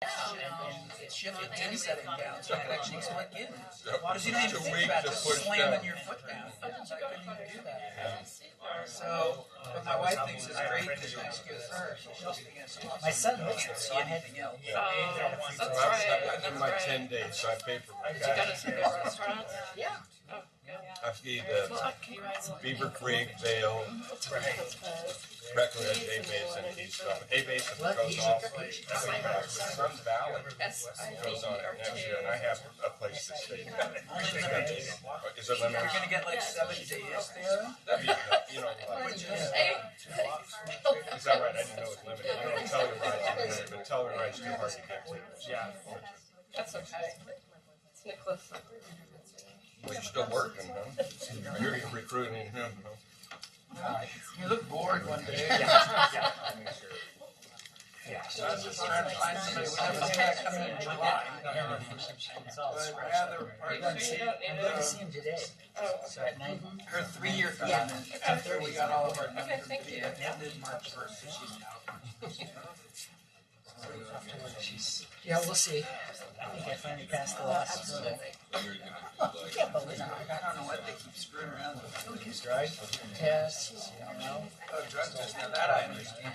and shift the tin setting down so it can actually click in. Because you don't even think about just slamming your foot down. So I couldn't even do that. So, what my wife thinks is great because next year her, she's just against us. My son looks can't see anything else. That's right. I do my 10 days, so I pay for my You got us to the restaurant? Yeah. Oh, yeah. I feed Beaver Creek, Vale, recommend A-base and key stuff. A-base goes off Sun Valley goes on it next year, and I have a place to stay. Is it limited? You're going to get like 7 days there? That'd be, you know, like, is that right? I didn't know it was limited. You know, Telluride's limited, but Telluride's too hard to get to. Yeah. That's okay. It's Nicholas. Well, you're still working, huh? I hear you're recruiting him, huh? You look bored one day. So I was just trying to find somebody who was going to come in July. But rather, I'm going to see him today. So at 9. her 3-year commitment, after we got all of our numbers, we ended March 1st, so she's out. Yeah, we'll see. I think I finally passed the last. You can't believe it. I don't know what they keep screwing around with. Drug tests, you don't know. Oh, drug tests, now that I understand.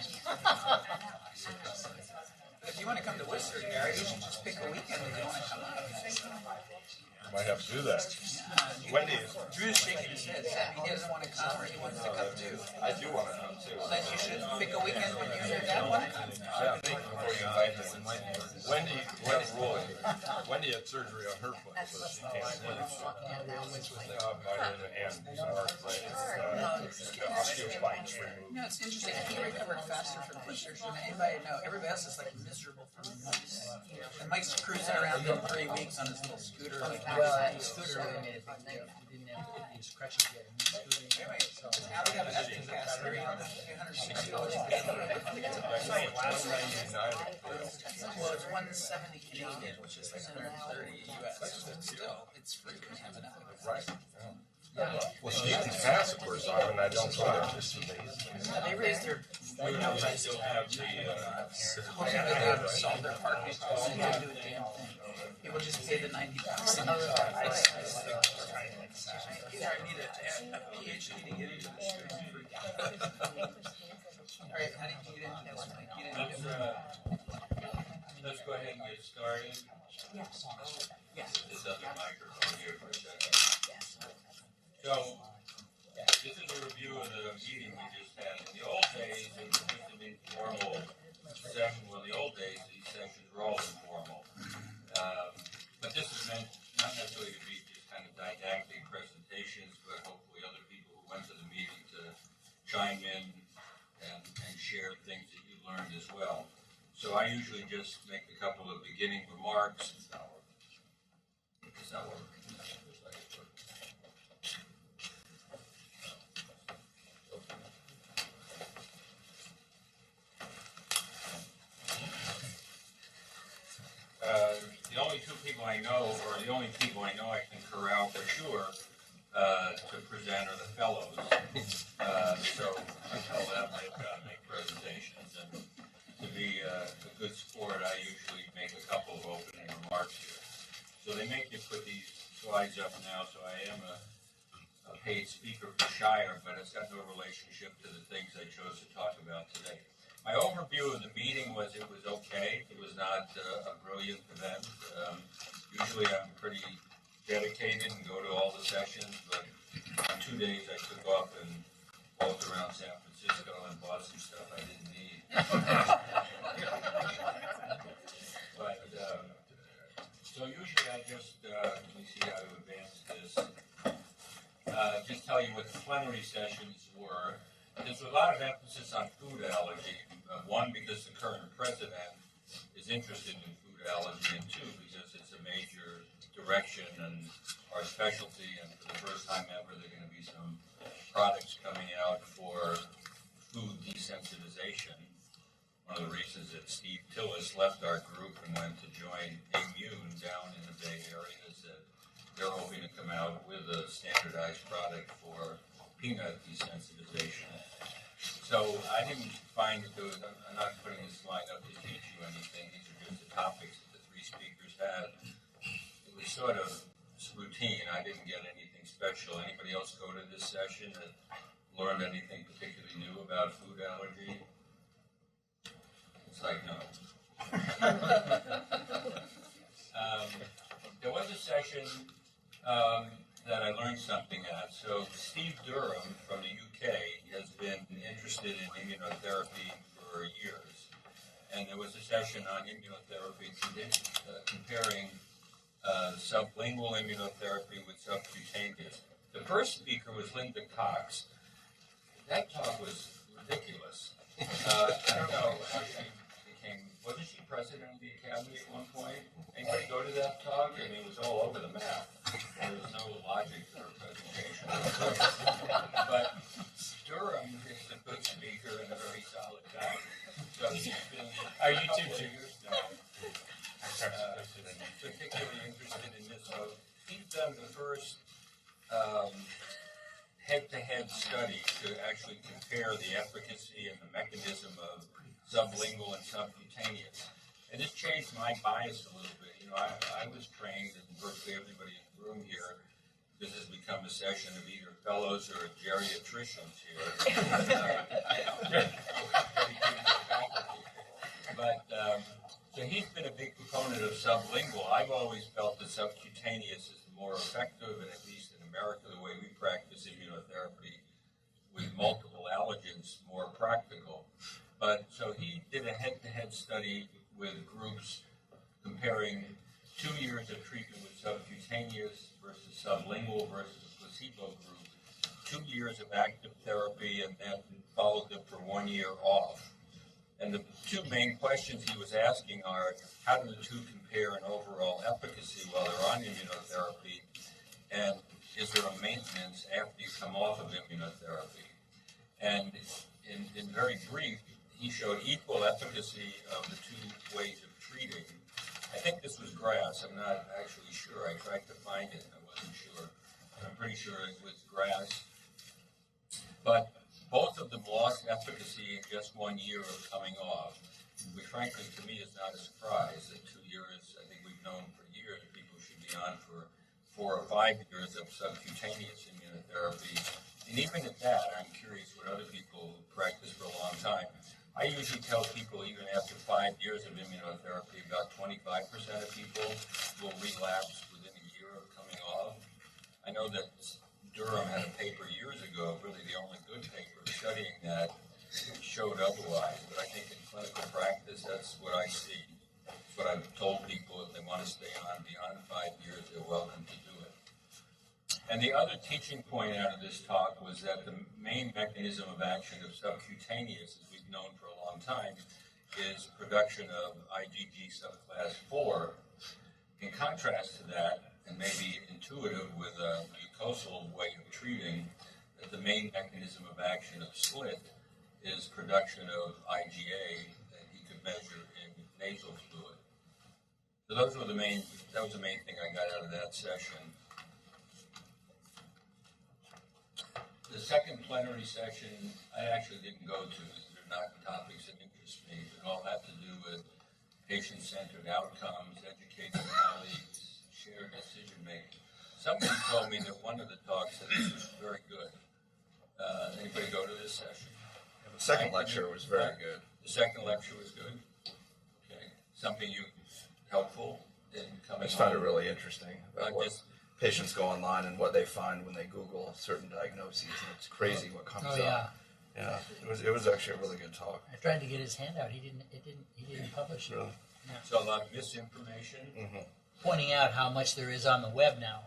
But if you want to come to Worcester, Gary, you should just pick a weekend if you want to come out. Might have to do that. Wendy is. Drew's shaking his head, saying he doesn't want to come or he wants to come too. I do want to come too. Well, then you should pick a weekend when you and your dad want to come. Yeah, before you invite us. Wendy had surgery on her foot, so she can't really. And osteospines removed. You know, it's interesting. He recovered faster from foot surgery than anybody I know. Everybody else is like miserable from months. And Mike's cruising around in 3 weeks on his little scooter. Well, the scooter really made a big deal. He didn't have to use crutches yet. Anyway, so now we have an estimate cast $360. Well, it's 170 Canadian, which is like 130 US. But still, it's free to have an estimate. Right. Well, Stevens Pass, of course, and I don't go there. They raised their prices. Solve their parking costs and do a damn thing. People just pay the $90. I need a PhD to get into this stream. All right, how did you get into this? Let's go ahead and get started. Yes. This other microphone here for a second. So, this is a review of the meeting we just had. In the old days, it was just an informal session. Well, in the old days, these sessions were all informal. But this is meant not necessarily to be just kind of didactic presentations, but hopefully other people who went to the meeting to chime in and share things that you learned as well. So I usually just make a couple of beginning remarks. Does that work? The only two people I know, or the only people I know I can corral for sure to present are the fellows. So I tell them they've got to make presentations, and to be a good sport, I usually make a couple of opening remarks here. So they make you put these slides up now, so I am a paid speaker for Shire, but it's got no relationship to the things I chose to talk about today. My overview of the meeting was it was okay. It was not a brilliant event. Usually I'm pretty dedicated and go to all the sessions, but on 2 days I took off and walked around San Francisco and bought some stuff I didn't need. But so usually I just, let me see how to advance this, just tell you what the plenary sessions were. There's a lot of emphasis on food allergy. One, because the current president is interested in food allergy, and two, because it's a major direction and our specialty, and for the first time ever, there are going to be some products coming out for food desensitization. One of the reasons that Steve Tillis left our group and went to join Immune down in the Bay Area is that they're hoping to come out with a standardized product for peanut desensitization. So I didn't find that I'm not putting this slide up to teach you anything. These are just the top sort of routine. I didn't get anything special. Anybody else go to this session that learned anything particularly new about food allergy? It's like, no. There was a session that I learned something at. So Steve Durham from the UK has been interested in immunotherapy for years. And there was a session on immunotherapy comparing sublingual immunotherapy with subcutaneous. The first speaker was Linda Cox. That talk was ridiculous. I don't know how she became, wasn't she president of the Academy at one point? Anybody go to that talk? I mean, it was all over the map. There was no logic to her presentation. But Durham is a good speaker and a very solid guy. So he's been Our YouTube channel. Particularly interested in this. So he's done the first head-to-head study to actually compare the efficacy and the mechanism of sublingual and subcutaneous. And this changed my bias a little bit. You know, I was trained, and virtually everybody in the room here, this has become a session of either fellows or geriatricians here. But so he's been a big proponent of sublingual. I've always felt that subcutaneous is more effective, and at least in America, the way we practice immunotherapy with multiple allergens, more practical. But so he did a head-to-head study with groups comparing 2 years of treatment with subcutaneous versus sublingual versus a placebo group, 2 years of active therapy, and then followed them for 1 year off. And the two main questions he was asking are, how do the two compare in overall efficacy while they're on immunotherapy? And is there a maintenance after you come off of immunotherapy? And in very brief, he showed equal efficacy of the two ways of treating. I think this was grass. I'm not actually sure. I tried to find it. I wasn't sure. I'm pretty sure it was grass. But both of them lost efficacy in just 1 year of coming off, which frankly to me is not a surprise. That 2 years, I think we've known for years, people should be on for 4 or 5 years of subcutaneous immunotherapy. And even at that, I'm curious what other people who practice for a long time. I usually tell people even after 5 years of immunotherapy, about 25% of people will relapse within a year of coming off. I know that Durham had a paper years ago, really the only good paper studying that, showed otherwise. But I think in clinical practice, that's what I see. That's what I've told people. If they want to stay on beyond 5 years, they're welcome to do it. And the other teaching point out of this talk was that the main mechanism of action of subcutaneous, as we've known for a long time, is production of IgG subclass 4. In contrast to that, and maybe intuitive with a mucosal way of treating, that the main mechanism of action of SLIT is production of IgA that he could measure in nasal fluid. So that was the main thing I got out of that session. The second plenary session, I actually didn't go to. They're not topics that interest me. It all had to do with patient-centered outcomes, educating colleagues, shared decision-making. Somebody told me that one of the talks said this was very good. Anybody go to this session? The second lecture was very good. The second lecture was good? Okay. Something helpful in coming I just found it really interesting about what patients go online and what they find when they Google certain diagnoses, and it's crazy what comes up. Yeah, it was actually a really good talk. I tried to get his handout. He didn't publish it. Really? Yeah. So a lot of misinformation. Mm-hmm. Pointing out how much there is on the web now,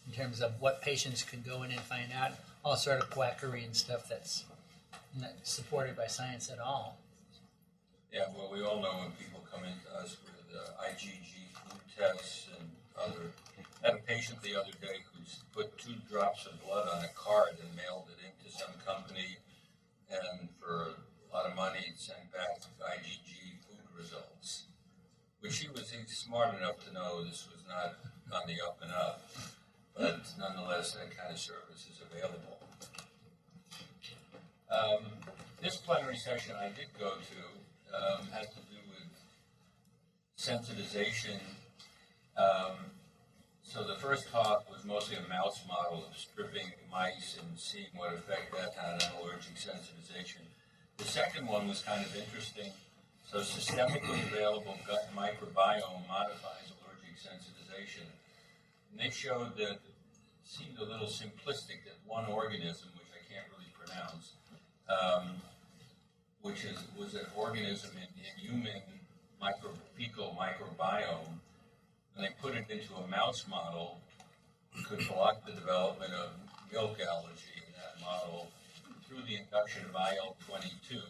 in terms of what patients can go in and find out, all sort of quackery and stuff that's not supported by science at all. Yeah, well, we all know when people come into us with IgG food tests and other. I had a patient the other day who put 2 drops of blood on a card and mailed it into some company, and for a lot of money sent back IgG food results. Which he's smart enough to know this was not on the up and up, but nonetheless that kind of service is available. This plenary session I did go to had to do with sensitization. So the first talk was mostly a mouse model of stripping mice and seeing what effect that had on allergic sensitization. The second one was kind of interesting. So systemically available gut microbiome modifies allergic sensitization. And they showed that it seemed a little simplistic that one organism, which I can't really pronounce, was an organism in human fecal microbiome, and they put it into a mouse model, could block the development of milk allergy in that model through the induction of IL-22.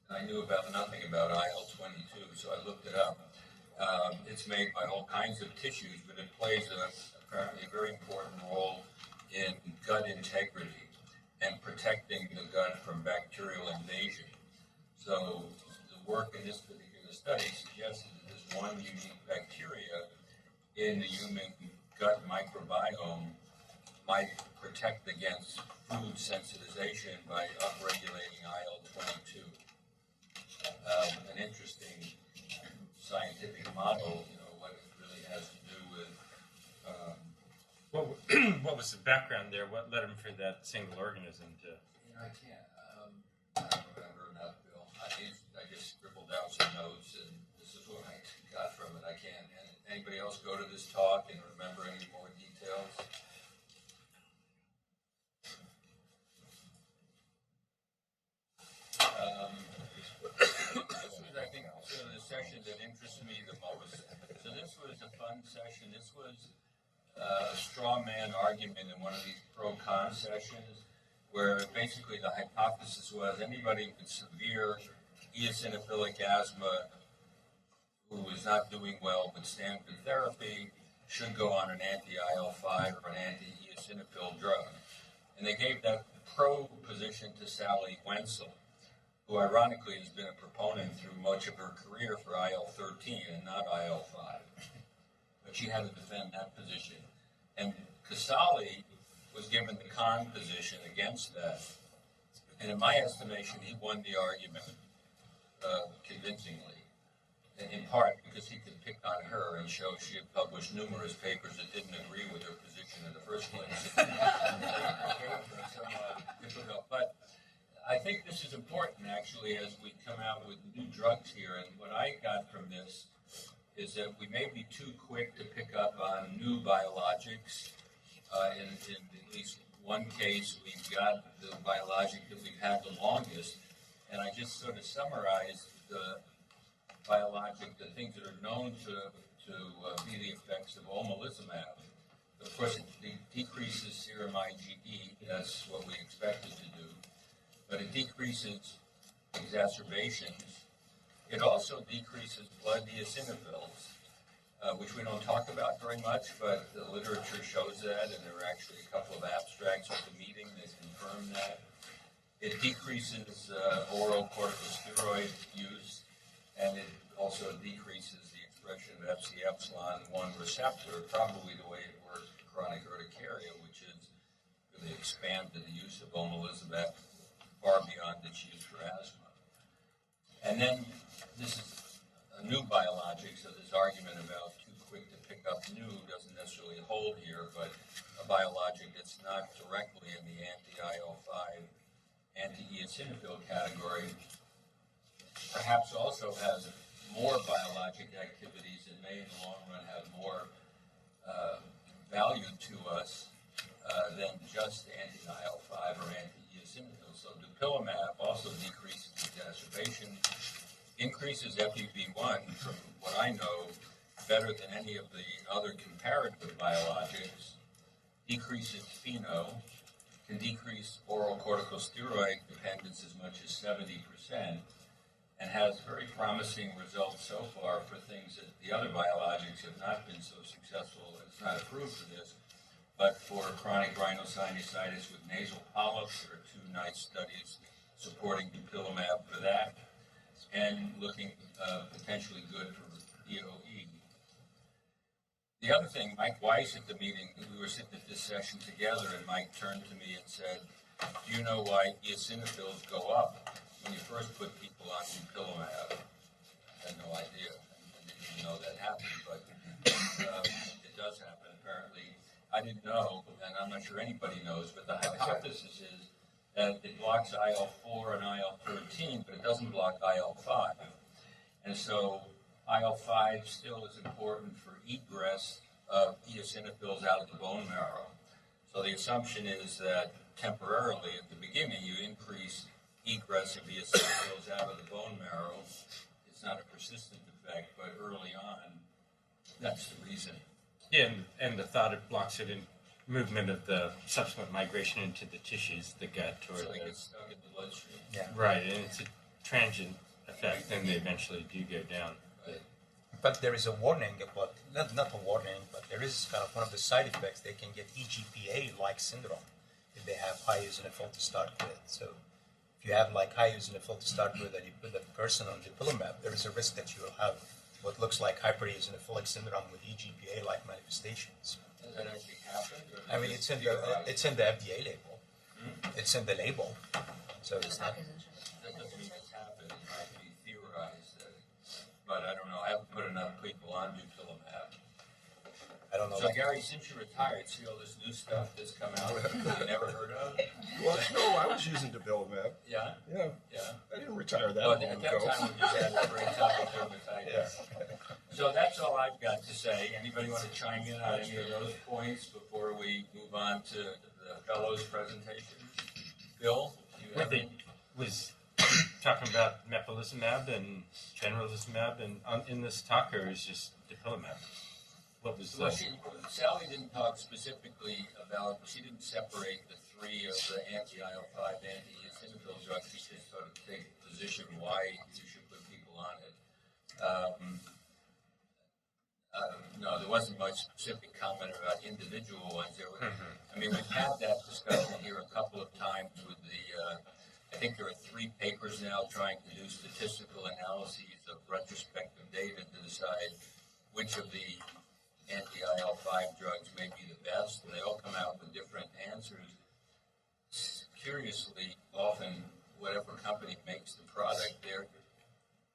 And I knew about nothing about IL-22, so I looked it up. It's made by all kinds of tissues, but it plays apparently a very important role in gut integrity and protecting the gut from bacterial invasion. So the work in this particular study suggested that this one unique bacteria in the human gut microbiome might protect against food sensitization by upregulating IL-22. An interesting scientific model, what it really has to do with. What was the background there? What led him for that single organism to? I can't. I don't remember enough, Bill. I just scribbled down some notes, and this is what I got from it. I can't. Anybody else go to this talk and remember any more details? This was, I think, sort of the session that interests me the most. So this was a fun session. This was a straw man argument in one of these pro-con sessions, where basically the hypothesis was anybody with severe eosinophilic asthma who is not doing well with standard therapy should go on an anti-IL-5 or an anti-eosinophil drug. And they gave that pro position to Sally Wenzel, who ironically has been a proponent through much of her career for IL-13 and not IL-5. But she had to defend that position. And Casale was given the con position against that. And in my estimation, he won the argument convincingly, in part because he could pick on her and show she had published numerous papers that didn't agree with her position in the first place. But I think this is important, actually, as we come out with new drugs here. And what I got from this is that we may be too quick to pick up on new biologics. In at least one case, we've got the biologic that we've had the longest. And I just sort of summarized the biologic, the things that are known to be the effects of omalizumab. Of course, it decreases serum IgE. That's what we expect it to do. But it decreases exacerbations. It also decreases blood eosinophils, which we don't talk about very much, but the literature shows that, and there are actually a couple of abstracts at the meeting that confirm that. It decreases oral corticosteroid use, and it also decreases the expression of Fc epsilon 1 receptor, probably the way it works in chronic urticaria, which is really expanded the use of omalizumab far beyond its use for asthma. And then this is a new biologic, so this argument about too quick to pick up new doesn't necessarily hold here, but a biologic that's not directly in the anti-IL-5, anti-eosinophil category perhaps also has more biologic activities and may in the long run have more value to us than just anti-IL-5 or anti-eosinophil. So dupilumab also decreases exacerbation, increases FEV1 from what I know better than any of the other comparative biologics, decreases FeNO, can decrease oral corticosteroid dependence as much as 70%, and has very promising results so far for things that the other biologics have not been so successful. It's not approved for this, but for chronic rhinosinusitis with nasal polyps, there are two nice studies supporting dupilumab for that, and looking potentially good for EOE. The other thing, Mike Weiss at the meeting, we were sitting at this session together, and Mike turned to me and said, "Do you know why eosinophils go up when you first put people on dupilumab?" I had no idea. I didn't even know that happened, but it does happen. I didn't know, and I'm not sure anybody knows, but the hypothesis is that it blocks IL-4 and IL-13, but it doesn't block IL-5. And so IL-5 still is important for egress of eosinophils out of the bone marrow. So the assumption is that temporarily at the beginning you increase egress of eosinophils out of the bone marrow. It's not a persistent effect, but early on, that's the reason. Yeah, and the thought it blocks it in movement of the subsequent migration into the tissues, the gut, or So they get stuck in the bloodstream. Yeah. right, and it's a transient effect, and they eventually do go down. But there is a warning about, not a warning, but there is kind of one of the side effects. They can get EGPA-like syndrome if they have high eosinophil to start with. So if you have like high eosinophil to start with and you put that person on dupilumab, there is a risk that you will have what looks like hypereosinophilic syndrome with EGPA-like manifestations. Does that actually happen? I mean, it's in the FDA label. It's in the label. So it's not. That doesn't mean it's happened. It might be theorized. But I don't know. I haven't put enough people on dupilumab. I don't know. So Gary, since you retired, see all this new stuff that's come out that you never heard of? Well, no, I was using Debilumab. Yeah? Yeah, Yeah. I didn't retire that Well, long at ago. that time we just had a great topic dermatitis. So that's all I've got to say. Anybody want to chime in on any of those points before we move on to the fellows' presentation? Bill, do you have any? Was talking about mepolizumab and generalizumab, and in this talk, or is just dupilumab? What was Well, the... Sally didn't talk specifically about, she didn't separate the three of the anti-IL-5, anti-eosinophil drugs. She just sort of take a position why you should put people on it. No, there wasn't much specific comment about individual ones. There were, I mean, we've had that discussion here a couple of times with the, I think there are 3 papers now trying to do statistical analyses of retrospective data to decide which of the anti-IL-5 drugs may be the best, and they all come out with different answers. Curiously, often, whatever company makes the product, their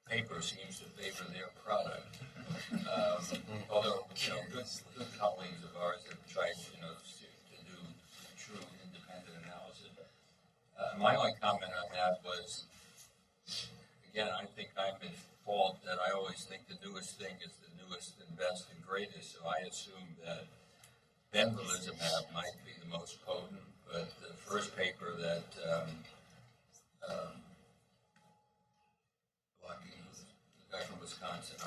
paper seems to favor their product. Although, good colleagues of ours have tried, to do true independent analysis. My only comment on that was, again, I think I'm in fault that I always think the newest thing is the newest and best and greatest, so I assume that benralizumab might be the most potent, but the first paper that the guy from Wisconsin,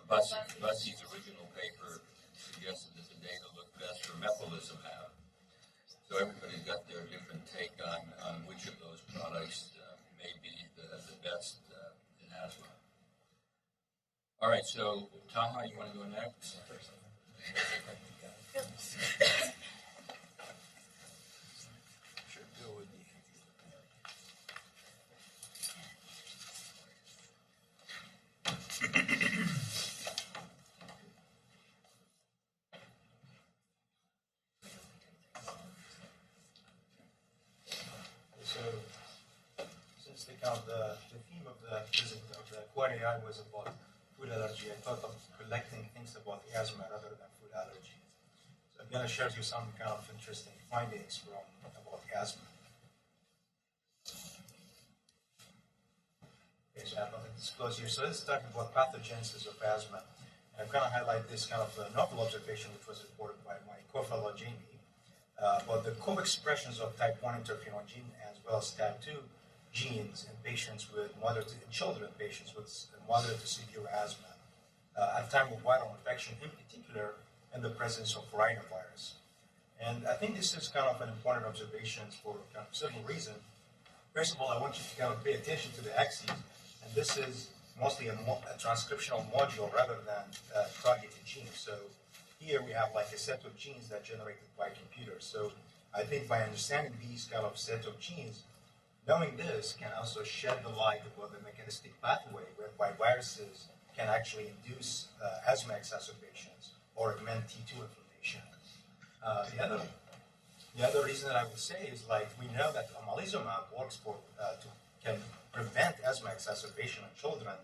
Bussey's original paper suggested that the data looked best for mepolizumab. So everybody's got their different take on which of those products may be the best in asthma. All right, so Taha, you want to go next? Sure, Bill would be. So, since the theme of the visit of the Quad AI was about food allergy, I thought of collecting things about asthma rather than food allergy. So I'm going to share with you some kind of interesting findings about asthma. Okay, so I have nothing to disclose here. So let's talk about pathogenesis of asthma. And I'm going to highlight this kind of novel observation which was reported by my co-fellow Jamie. About the co-expressions of type 1 interferon gene as well as type 2 genes in patients with children patients with moderate to severe asthma at the time of viral infection, in particular in the presence of rhinovirus. And I think this is kind of an important observation for kind of several reasons. First of all, I want you to kind of pay attention to the axes, and this is mostly a transcriptional module rather than targeted genes. So here we have like a set of genes that generated by computers. So I think by understanding these kind of set of genes, knowing this can also shed the light about the mechanistic pathway whereby viruses can actually induce asthma exacerbations or augment T2 inflammation. The other reason that I would say is like we know that omalizumab works can prevent asthma exacerbation in children,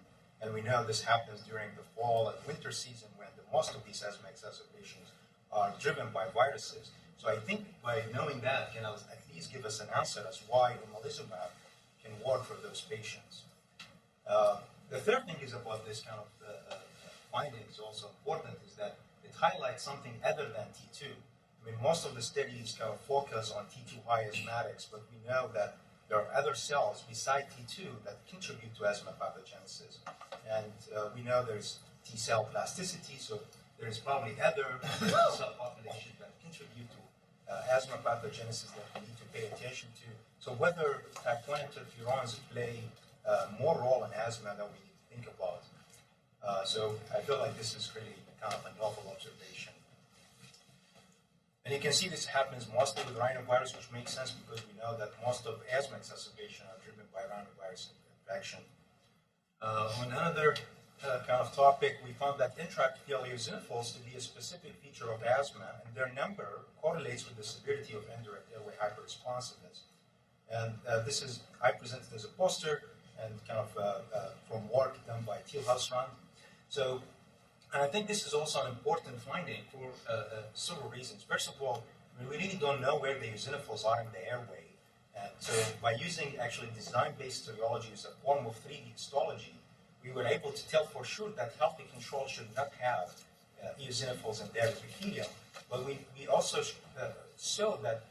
and we know this happens during the fall and winter season when most of these asthma exacerbations are driven by viruses. So I think by knowing that can at least give us an answer as why omalizumab can work for those patients. The third thing is about this kind of finding is also important is that it highlights something other than T2. I mean, most of the studies kind of focus on T2 high asthmatics, but we know that there are other cells beside T2 that contribute to asthma pathogenesis. And we know there's T cell plasticity, so there's probably other cell populations that contribute to asthma pathogenesis that we need to pay attention to. So whether type 1 interferons play more role in asthma than we need to think about. So I feel like this is really kind of a novel observation. And you can see this happens mostly with rhinovirus, which makes sense because we know that most of asthma exacerbation are driven by rhinovirus infection. On another kind of topic, we found that intraepithelial eosinophils to be a specific feature of asthma, and their number correlates with the severity of indirect airway hyperresponsiveness. And this is, I presented as a poster and kind of from work done by Thiel-Hausrand. So, and I think this is also an important finding for several reasons. First of all, we really don't know where the eosinophils are in the airway. And so by using actually design-based serology as a form of 3D histology, we were able to tell for sure that healthy control should not have eosinophils in their epithelium. But we also showed that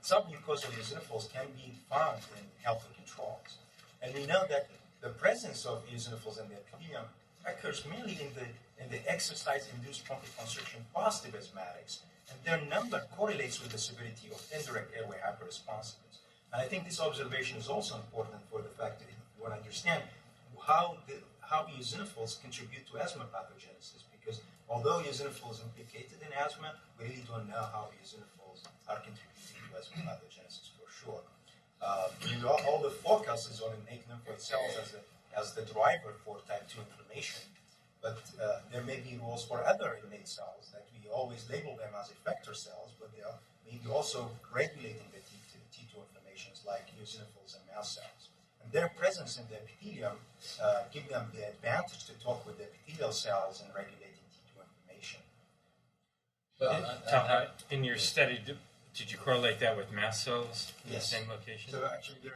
submucosal eosinophils can be found in healthy controls. And we know that the presence of eosinophils in the epithelium occurs mainly in the exercise-induced bronchoconstriction positive asthmatics, and their number correlates with the severity of indirect airway hyperresponsiveness. And I think this observation is also important for the fact that you want to understand how eosinophils contribute to asthma pathogenesis, because although eosinophils implicated in asthma, we really don't know how eosinophils are contributing to asthma pathogenesis for sure. All the focus is on innate lymphoid cells as the driver for type 2 inflammation, but there may be roles for other innate cells that we always label them as effector cells, but they are maybe also regulating the T2 inflammations like eosinophils and mast cells. And their presence in the epithelium give them the advantage to talk with the epithelial cells in regulating T2 inflammation. Taha, in your study, did you correlate that with mast cells in the same location? So actually,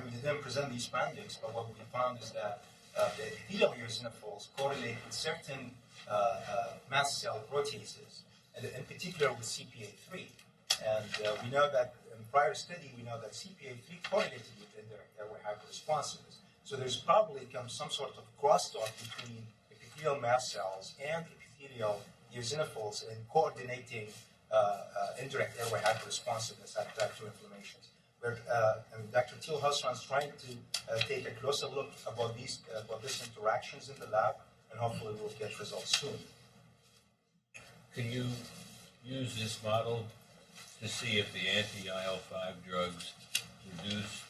we didn't present these findings, but what we found is that the epithelial eosinophils correlate with certain mast cell proteases, and in particular with CPA3. And we know that in prior study, we know that CPA3 correlated with indirect airway hyperresponsiveness. So there's probably some sort of crosstalk between epithelial mast cells and epithelial eosinophils in coordinating indirect airway hyperresponsiveness at type 2 inflammations. Where Dr. Thiel-Hausrand is trying to take a closer look about these interactions in the lab, and hopefully we'll get results soon. Can you use this model to see if the anti-IL-5 drugs reduce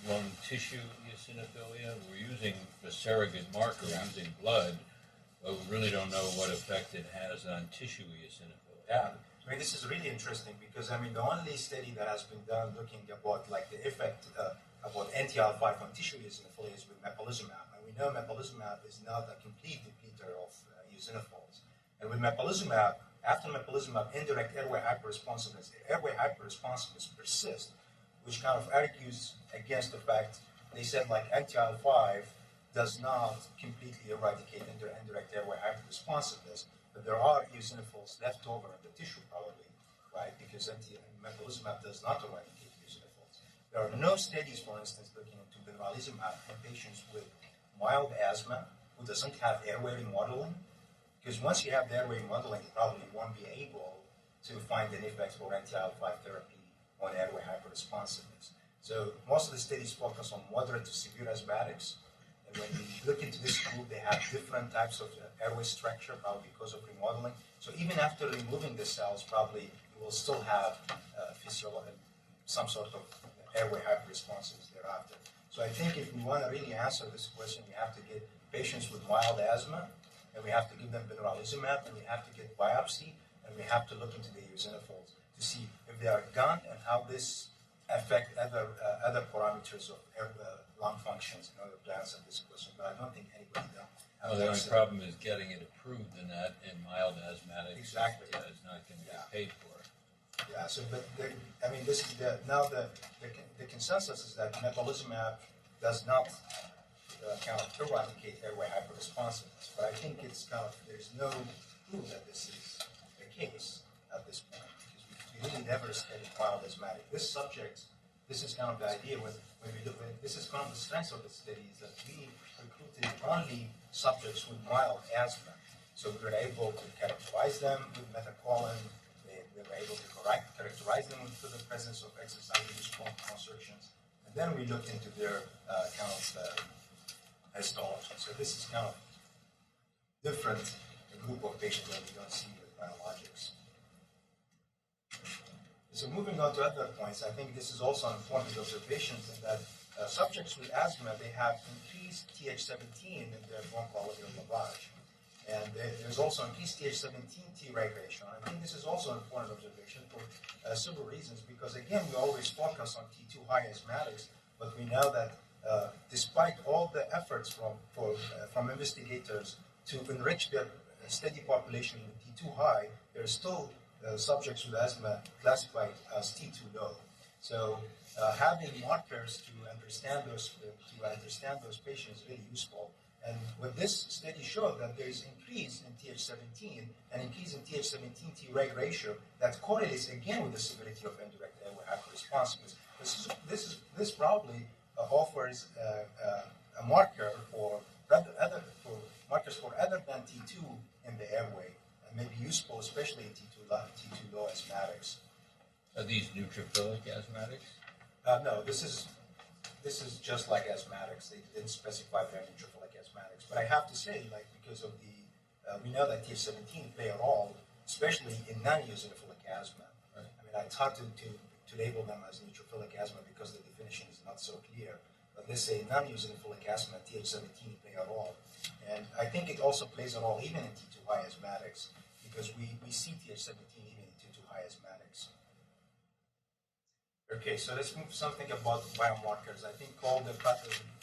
lung tissue eosinophilia? We're using a surrogate marker, using blood, but we really don't know what effect it has on tissue eosinophilia. Yeah. I mean, this is really interesting because, I mean, the only study that has been done looking about like the effect about anti-IL-5 on tissue eosinophilia is with mepolizumab. And we know mepolizumab is not a complete depleter of eosinophils. And with mepolizumab, after mepolizumab, indirect airway hyperresponsiveness persists, which kind of argues against the fact they said like anti-IL-5 does not completely eradicate indirect airway hyperresponsiveness. But there are eosinophils left over in the tissue probably, right? Because mepolizumab does not eradicate eosinophils. There are no studies, for instance, looking into benralizumab in patients with mild asthma who doesn't have airway remodeling. Because once you have the airway remodeling, you probably won't be able to find an effect for anti-IL-5 therapy on airway hyperresponsiveness. So most of the studies focus on moderate to severe asthmatics. And when we look into this group, they have different types of airway structure, probably because of remodeling. So even after removing the cells, probably you will still have some sort of airway hyperresponsiveness thereafter. So I think if we want to really answer this question, we have to get patients with mild asthma, and we have to give them benralizumab, and we have to get biopsy, and we have to look into the eosinophils to see if they are gone and how this affect other parameters of lung functions in order to answer this question. But I don't think anybody Well, the only problem is getting it approved in mild asthmatics. Exactly. It's not going to get paid for. Yeah, so but this is the consensus is that mepolizumab does not kind of eradicate airway hyperresponsiveness, but I think it's kind of there's no proof that this is the case at this point because we really never studied mild asthmatic. This is kind of the idea when we look at this is kind of the strength of the study is that we recruited only subjects with mild asthma, so we were able to characterize them with methaqualone. We were able to characterize them through the presence of exercise-induced constrictions, and then we looked into their kind of histology. So this is kind of different group of patients that we don't see with biologics. So moving on to other points, I think this is also an important observation that subjects with asthma, they have increased Th17 in their bronchoalveolar lavage. And there's also increased Th17 Treg ratio. And I think this is also an important observation for several reasons, because again, we always focus on T2 high asthmatics, but we know that despite all the efforts from investigators to enrich their study population with T2 high, there are still subjects with asthma classified as T2 low. So having markers to understand those patients is really useful. And what this study showed that there is increase in Th17 and increase in Th17 Treg ratio that correlates again with the severity of indirect airway hyperresponsiveness. This probably offers a marker for markers for other than T2 in the airway and may be useful, especially in T2 low asthmatics. Are these neutrophilic asthmatics? No, this is just like asthmatics. They didn't specify they're neutrophilic asthmatics. But I have to say, like, because of we know that Th17 play a role, especially in non-eosinophilic asthma. Right. I mean, it's hard to label them as neutrophilic asthma because the definition is not so clear. But they say non-eosinophilic asthma, Th17 play a role. And I think it also plays a role even in T2 high asthmatics because we see Th17 even in T2 high asthmatics. Okay, so let's move something about biomarkers. I think all the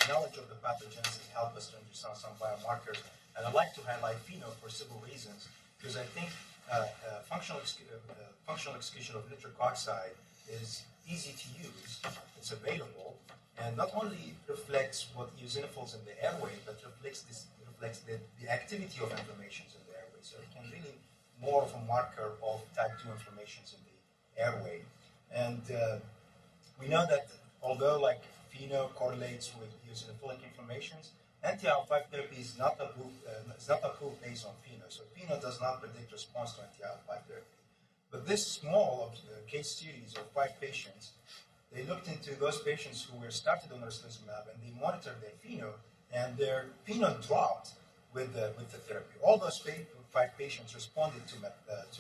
knowledge of the pathogens help us to understand some biomarkers. And I'd like to highlight FeNO for several reasons, because I think functional execution of nitric oxide is easy to use, it's available, and not only reflects what eosinophils in the airway, but reflects the activity of inflammations in the airway. So it can really more of a marker of type 2 inflammations in the airway. And we know that although like FeNO correlates with eosinophilic inflammations, anti-IL-5 therapy is not approved based on FeNO. So FeNO does not predict response to anti-IL-5 therapy. But this small case series of 5 patients, they looked into those patients who were started on ruxolitinib and they monitored their FeNO, and their FeNO dropped with the therapy. All those 5 patients responded to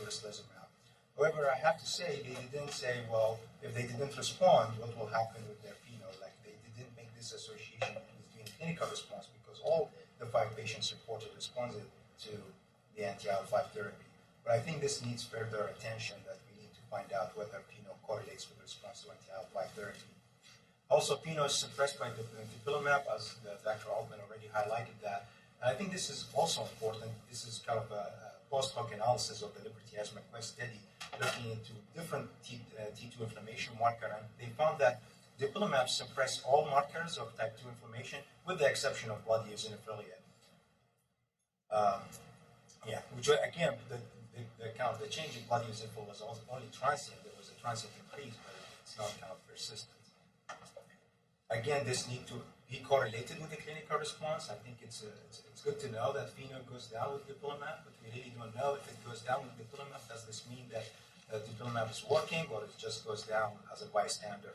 ruxolitinib. However, I have to say, they didn't say, well, if they didn't respond, what will happen with their FeNO? Like, they didn't make this association between clinical response because all the 5 patients reported responded to the anti-IL-5 therapy. But I think this needs further attention that we need to find out whether FeNO correlates with response to anti-IL-5 therapy. Also, FeNO is suppressed by dupilumab, as Dr. Altman already highlighted that. And I think this is also important. This is kind of a post-hoc analysis of the Liberty Asthma Quest study, looking into different T2 inflammation marker, and they found that dupilumab suppressed all markers of type 2 inflammation with the exception of blood eosinophilia. Which again, the change in blood eosinophil was only transient. There was a transient increase, but it's not kind of persistent. Again, this need to be correlated with the clinical response. I think it's good to know that FeNO goes down with dupilumab, but we really don't know if it goes down with dupilumab. Does this mean that dupilumab is working, or it just goes down as a bystander?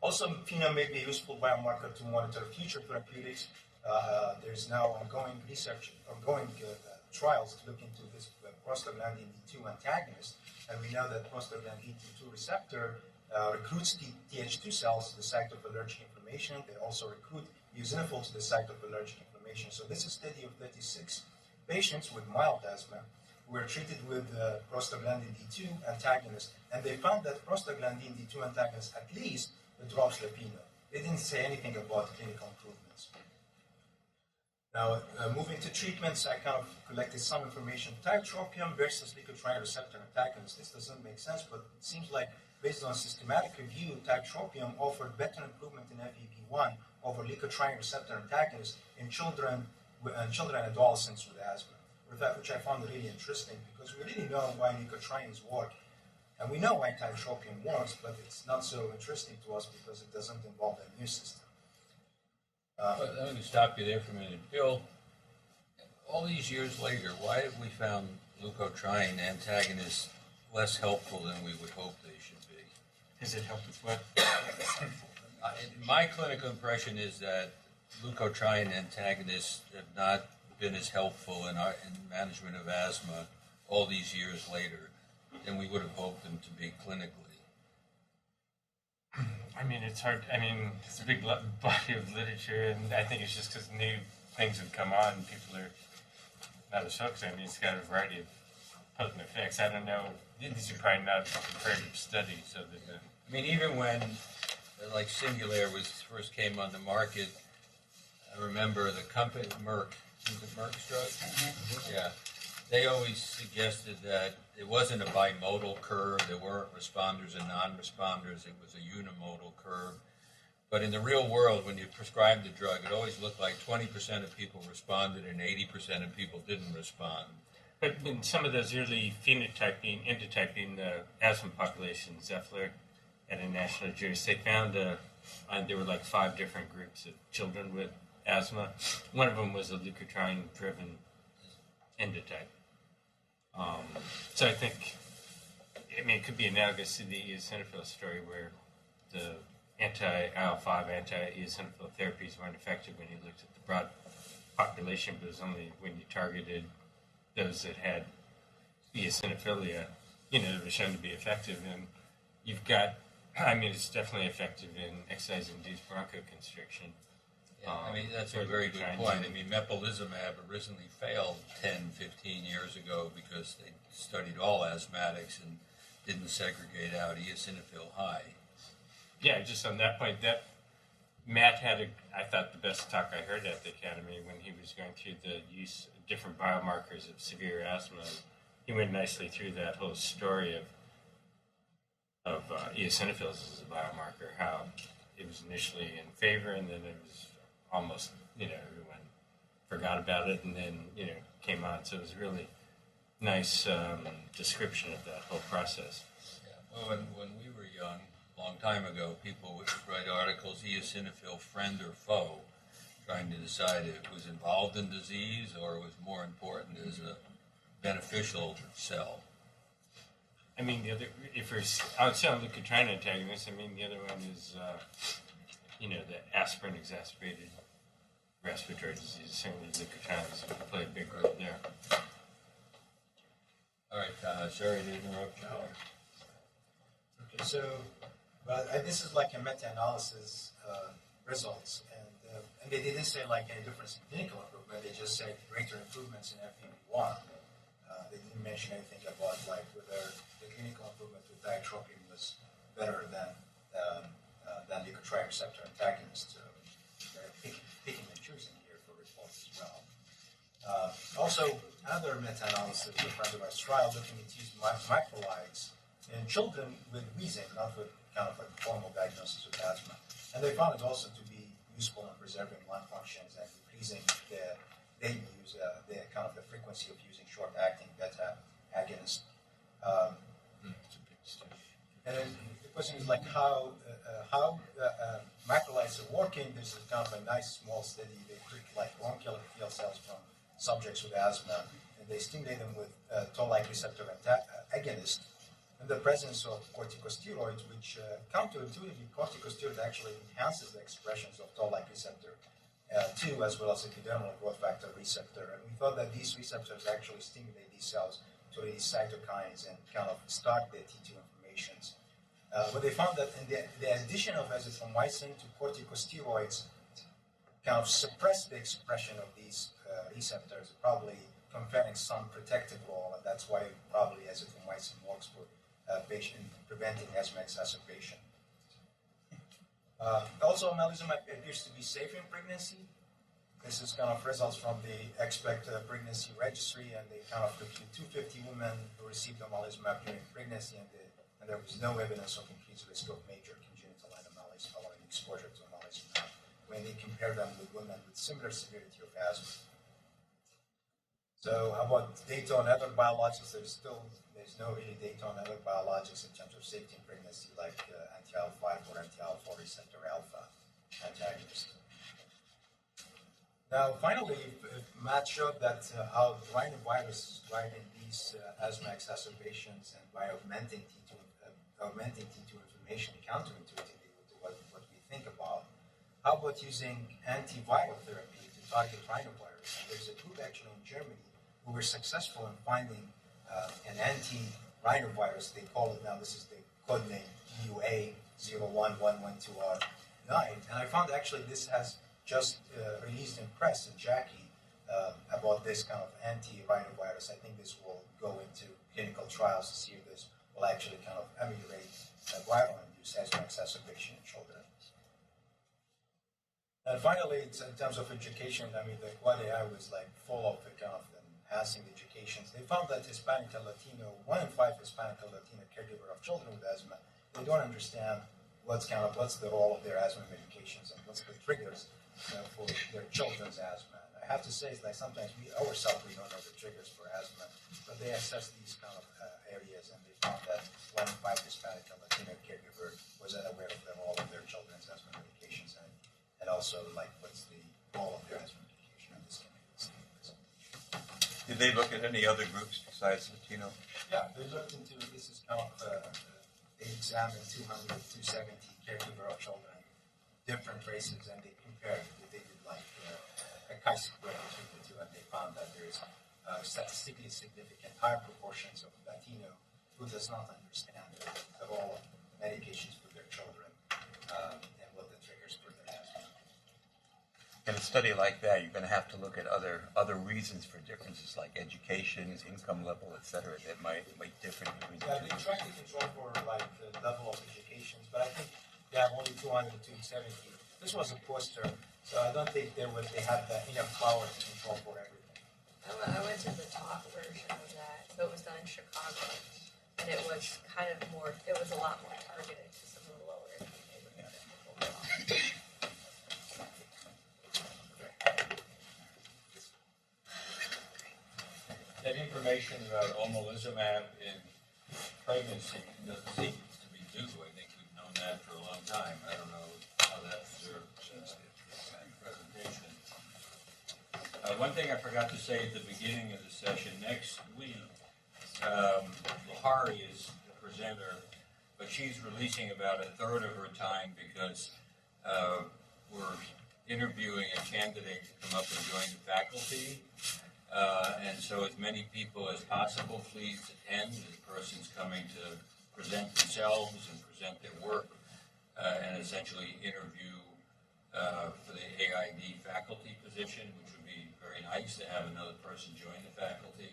Also, FeNO may be a useful biomarker to monitor future therapeutics. There's now ongoing trials to look into this prostaglandin D2 antagonist, and we know that prostaglandin D2 receptor recruits Th2 cells to the site of allergic inflammation. They also recruit eosinophils to the site of allergic inflammation. So this is a study of 36 patients with mild asthma who were treated with prostaglandin D2 antagonist, and they found that prostaglandin D2 antagonist at least drops the FeNO. They didn't say anything about clinical improvements. Now, moving to treatments, I kind of collected some information. Tiotropium versus leukotriene receptor antagonist. This doesn't make sense, but it seems like based on systematic review, tiotropium offered better improvement in FEV1 over leukotriene receptor antagonist in children and adolescents with asthma, which I found really interesting because we really know why leukotrienes work. And we know why tiotropium works, but it's not so interesting to us because it doesn't involve the immune system. Let me stop you there for a minute. Bill, all these years later, why have we found leukotriene antagonists less helpful than we would hope they should be? Does it help with what? My clinical impression is that leukotriene antagonists have not been as helpful in management of asthma all these years later than we would have hoped them to be clinically. I mean, it's hard. I mean, it's a big body of literature, and I think it's just because new things have come on, people are not as hooked. I mean, it's got a variety of potent effects. I don't know. These are probably not comparative studies. So that I mean, even when, like, Singulair first came on the market, I remember the company, Merck, was it Merck's drug? Yeah. They always suggested that it wasn't a bimodal curve. There weren't responders and non-responders. It was a unimodal curve. But in the real world, when you prescribed the drug, it always looked like 20% of people responded and 80% of people didn't respond. But in some of those early phenotyping, endotyping asthma populations, Zeffler at a national juris, they found there were like 5 different groups of children with asthma. One of them was a leukotriene-driven endotype. So I think, I mean, it could be analogous to the eosinophil story where the anti-IL-5, anti-eosinophil therapies weren't effective when you looked at the broad population, but it was only when you targeted those that had eosinophilia, they were shown to be effective. And you've got, I mean, it's definitely effective in exercise-induced bronchoconstriction. Yeah, I mean, that's a very good point. I mean, mepolizumab originally failed 10, 15 years ago because they studied all asthmatics and didn't segregate out eosinophil high. Yeah, just on that point, that Matt had, I thought, the best talk I heard at the Academy when he was going through the use of different biomarkers of severe asthma. He went nicely through that whole story of eosinophils as a biomarker, how it was initially in favor and then it was almost, everyone forgot about it and then, came on. So it was a really nice description of that whole process. Yeah. Well, when we were young, a long time ago, people would write articles, eosinophil friend or foe, trying to decide if it was involved in disease or it was more important as a beneficial cell. I mean, the other, if we're outside of leukotriene antagonists, I mean, the other one is, the aspirin exacerbated respiratory disease. Certainly, leukotrienes play a big role there. All right, Taha, sorry to interrupt you. Okay, so this is like a meta-analysis results, and they didn't say like any difference in clinical improvement. They just said greater improvements in FEV1. They didn't mention anything about like whether the clinical improvement with tiotropium was better than leukotriene receptor antagonists. They're picking and choosing here for reports as well. Also, another meta-analysis of randomized trial looking at used macrolides in children with wheezing, not with kind of like formal diagnosis of asthma. And they found it also to be useful in preserving lung functions and decreasing the frequency of using short-acting beta agonists. And then the question is like how macrolides are working. This is kind of a nice small study. They took like bronchial epithelial cells from subjects with asthma, and they stimulate them with toll-like receptor agonist in the presence of corticosteroids, which counterintuitively, corticosteroid actually enhances the expressions of toll-like receptor 2 as well as epidermal growth factor receptor. And we thought that these receptors actually stimulate these cells to release cytokines and kind of start the T2 inflammations. But they found that in the addition of azithromycin to corticosteroids kind of suppressed the expression of these receptors, probably conferring some protective role, and that's why probably azithromycin works for patient preventing asthma exacerbation. Also, omalizumab appears to be safe in pregnancy. This is kind of results from the Expect Pregnancy Registry, and they kind of took 250 women who received omalizumab during pregnancy, and there was no evidence of increased risk of major congenital anomalies following exposure to omalizumab when they compared them with women with similar severity of asthma. So how about data on other biologics? There's no really data on other biologics in terms of safety in pregnancy, like anti-IL-5 or anti-IL-4 receptor alpha antagonist. Now, finally, Matt showed that how rhinovirus is driving these asthma exacerbations, and by augmenting T2 inflammation counterintuitively to what we think about. How about using antiviral therapy to target rhinovirus? And there's a group actually in Germany who were successful in finding an anti-rhinovirus. They call it now, this is the code name UA011129. And I found actually this has just released in press in Jackie about this kind of anti-rhinovirus. I think this will go into clinical trials to see if this will actually kind of ameliorate viral-induced asthma exacerbation in children. And finally, in terms of education, I mean, the Quad AI was like full of the kind of enhancing educations. They found that Hispanic and Latino, 1 in 5 Hispanic and Latino caregiver of children with asthma, they don't understand what's the role of their asthma medications and what's the triggers for their children's asthma. And I have to say, it's like sometimes we ourselves, we don't know the triggers for asthma, but they assess these kind of areas, and they found that 1 in 5 Hispanic and Latino caregiver was unaware of the role of their children's asthma medications, and also like what's the role of their asthma medication. And this can be the same presentation. Did they look at any other groups besides Latino? Yeah, they looked into, this is kind of, they examined 270 caregiver of children, different races, and they compared, they did like a chi-square between the two, and they found that there is statistically significant higher proportions of Latino who does not understand the role of medications for their children and what the triggers for their asthma. In a study like that, you're going to have to look at other reasons for differences, like education, income level, et cetera, that might make difference between the Yeah, two. they tried to control for like the level of educations, but I think they have only 200 to 270. This was a poster, so I don't think they had enough power to control for everything. I went to the talk version of that, so it was done in Chicago, and it was kind of more, it was a lot more targeted to some of the lower income. That information about omalizumab in pregnancy doesn't seem to be new. I think we've known that for a long time. I don't know how that deserves presentation. One thing I forgot to say at the beginning of the session, next week, Lahari is the presenter, but she's releasing about a third of her time because we're interviewing a candidate to come up and join the faculty. And so as many people as possible, please attend. The person's coming to present themselves and present their work and essentially interview for the AID faculty position, which would be very nice to have another person join the faculty.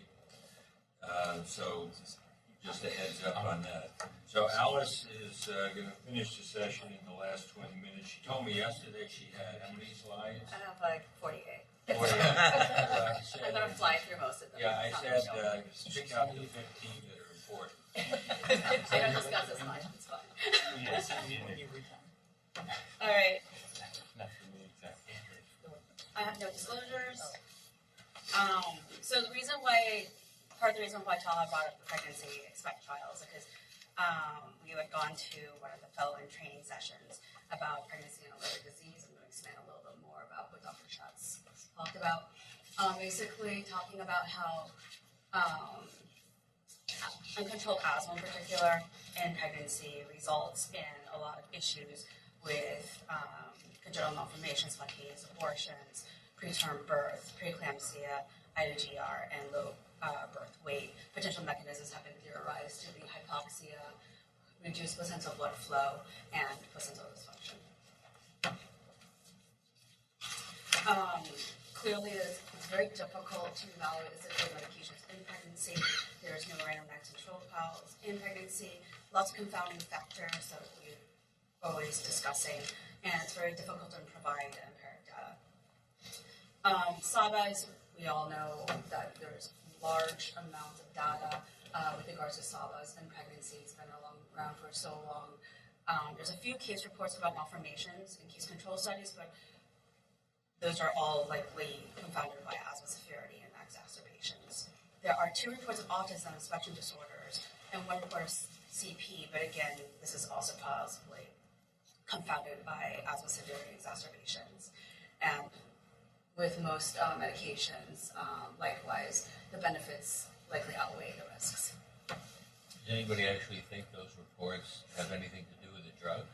So just a heads up on that. So Alice is going to finish the session in the last 20 minutes. She told me yesterday she had how many slides? I have like 48. 48. I'm going to fly through most of them. Yeah, I said pick out the 15 that are important. I don't discuss as much, it's fine. All right. Not for me exactly. I have no disclosures. So the reason why, part of the reason why Taha brought up the pregnancy expect trials is because we had gone to one of the fellow and training sessions about pregnancy and liver disease. I'm going to expand a little bit more about what Dr. Schatz talked about. Basically talking about how uncontrolled asthma in particular in pregnancy results in a lot of issues with congenital malformations, spontaneous abortions, preterm birth, preeclampsia, IUGR, and low birth weight. Potential mechanisms have been theorized to be hypoxia, reduced placental blood flow, and placental dysfunction. Clearly, it's very difficult to evaluate assisted medications in pregnancy. There's no randomized control trials in pregnancy. Lots of confounding factors that we're always discussing, and it's very difficult to provide empiric data. SABAs, we all know that there's large amounts of data with regards to SABAs and pregnancy. It's been around for so long. There's a few case reports about malformations in case control studies, but those are all likely confounded by asthma severity and exacerbations. There are 2 reports of autism and spectrum disorders, and 1 report of CP, but again, this is also possibly confounded by asthma severity and exacerbations. And with most medications, likewise, the benefits likely outweigh the risks. Does anybody actually think those reports have anything to do with the drug?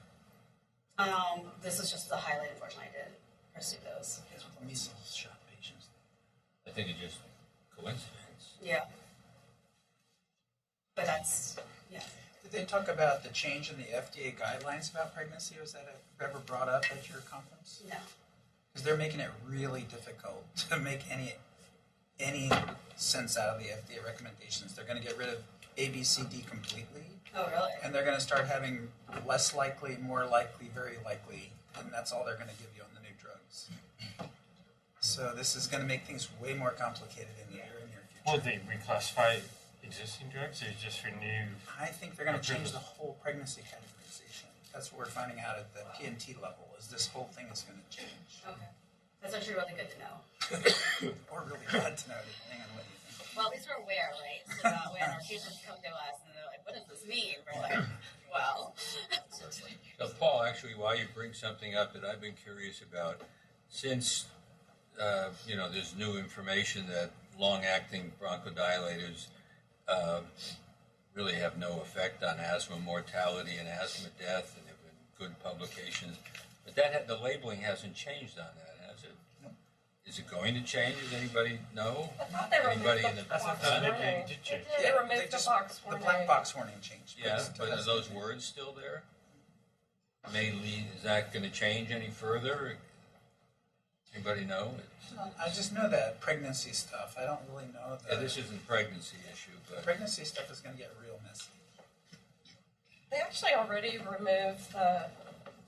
This is just the highlight. Unfortunately, I didn't pursue those. It's with measles shot patients. I think it's just coincidence. Yeah. But that's, yeah. Did they talk about the change in the FDA guidelines about pregnancy? Was that ever brought up at your conference? No. Because they're making it really difficult to make any sense out of the FDA recommendations. They're going to get rid of A, B, C, D completely. Oh, really? And they're going to start having less likely, more likely, very likely, and that's all they're going to give you on the new drugs. So this is going to make things way more complicated in the near future. Will they reclassify existing drugs or just for new? I think they're going to change the whole pregnancy categorization. That's what we're finding out at the P&T level, is this whole thing is going to change. Okay. That's actually really good to know. Or really bad to know, depending on what you think. Well, at least we're aware, right? So that when our patients come to us and they're like, what does this mean? We're like, well. So, Paul, actually, while you bring something up that I've been curious about, since, there's new information that long-acting bronchodilators really have no effect on asthma mortality and asthma death, and there have been good publications. But the labeling hasn't changed on that, has it? No. Is it going to change? Does anybody know? I thought they Anybody in removed the the box they warning. did change. They removed the box the warning. black box warning changed. Yeah, but are those words still there? Is that going to change any further? Anybody know? I just know that pregnancy stuff. I don't really know that. Yeah, this isn't pregnancy issue, but Pregnancy stuff is going to get real messy. They actually already removed the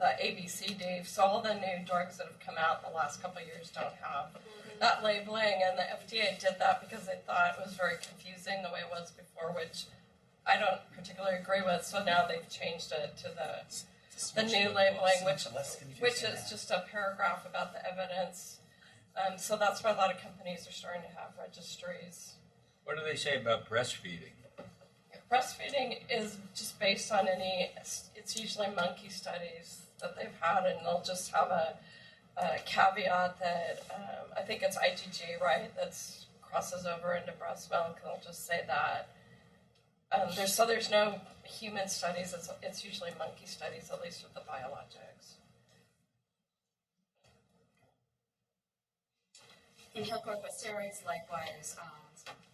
ABCD, so all the new drugs that have come out in the last couple of years don't have that labeling, and the FDA did that because they thought it was very confusing the way it was before, which I don't particularly agree with. So now they've changed it to the new labeling, which is just a paragraph about the evidence. So that's why a lot of companies are starting to have registries. what do they say about breastfeeding? Breastfeeding is just based on it's usually monkey studies that they've had, and they'll just have a caveat that I think it's IgG, right, that crosses over into breast milk. They'll just say that. There's no human studies, it's usually monkey studies, at least with the biologics. Inhaled corticosteroids, likewise,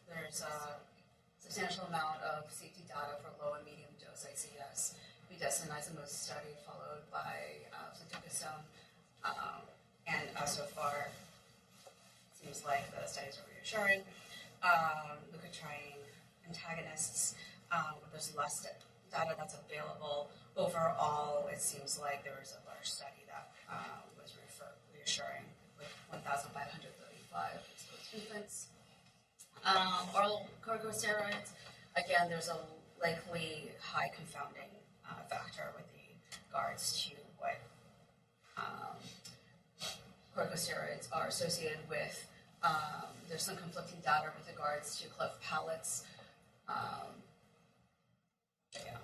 there's a substantial amount of safety data for low and medium dose ICS. Budesonide is the most studied, followed by fluticasone, and so far, it seems like the studies are reassuring. Leukotriene antagonists, there's less data that's available. Overall, it seems like there was a large study that was reassuring with 1,535 exposed infants. Oral corticosteroids, again, there's a likely high confounding factor with regards to what corticosteroids are associated with. There's some conflicting data with regards to cleft palates. Yeah.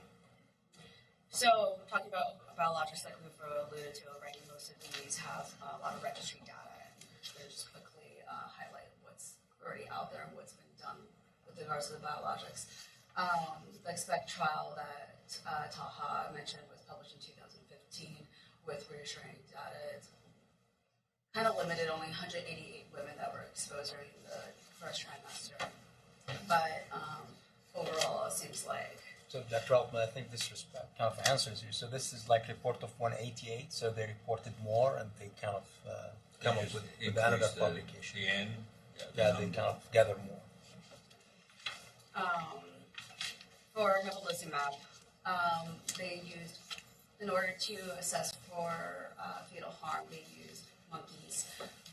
So, talking about biologics, like we've alluded to already, most of these have a lot of registry data, and they just quickly highlight what's already out there and what's been done with regards to the biologics. The EXPECT trial that Taha mentioned was published in 2015 with reassuring data. It's kind of limited, only 188 women that were exposed during the first trimester. But overall, it seems like. So, Dr. Altman, I think this kind of answers you. So this is like report of 188, so they reported more and they kind of come up with another publication. The N. Yeah, they kind of gather more. For nebulisimab, they used, in order to assess for fetal harm, they used monkeys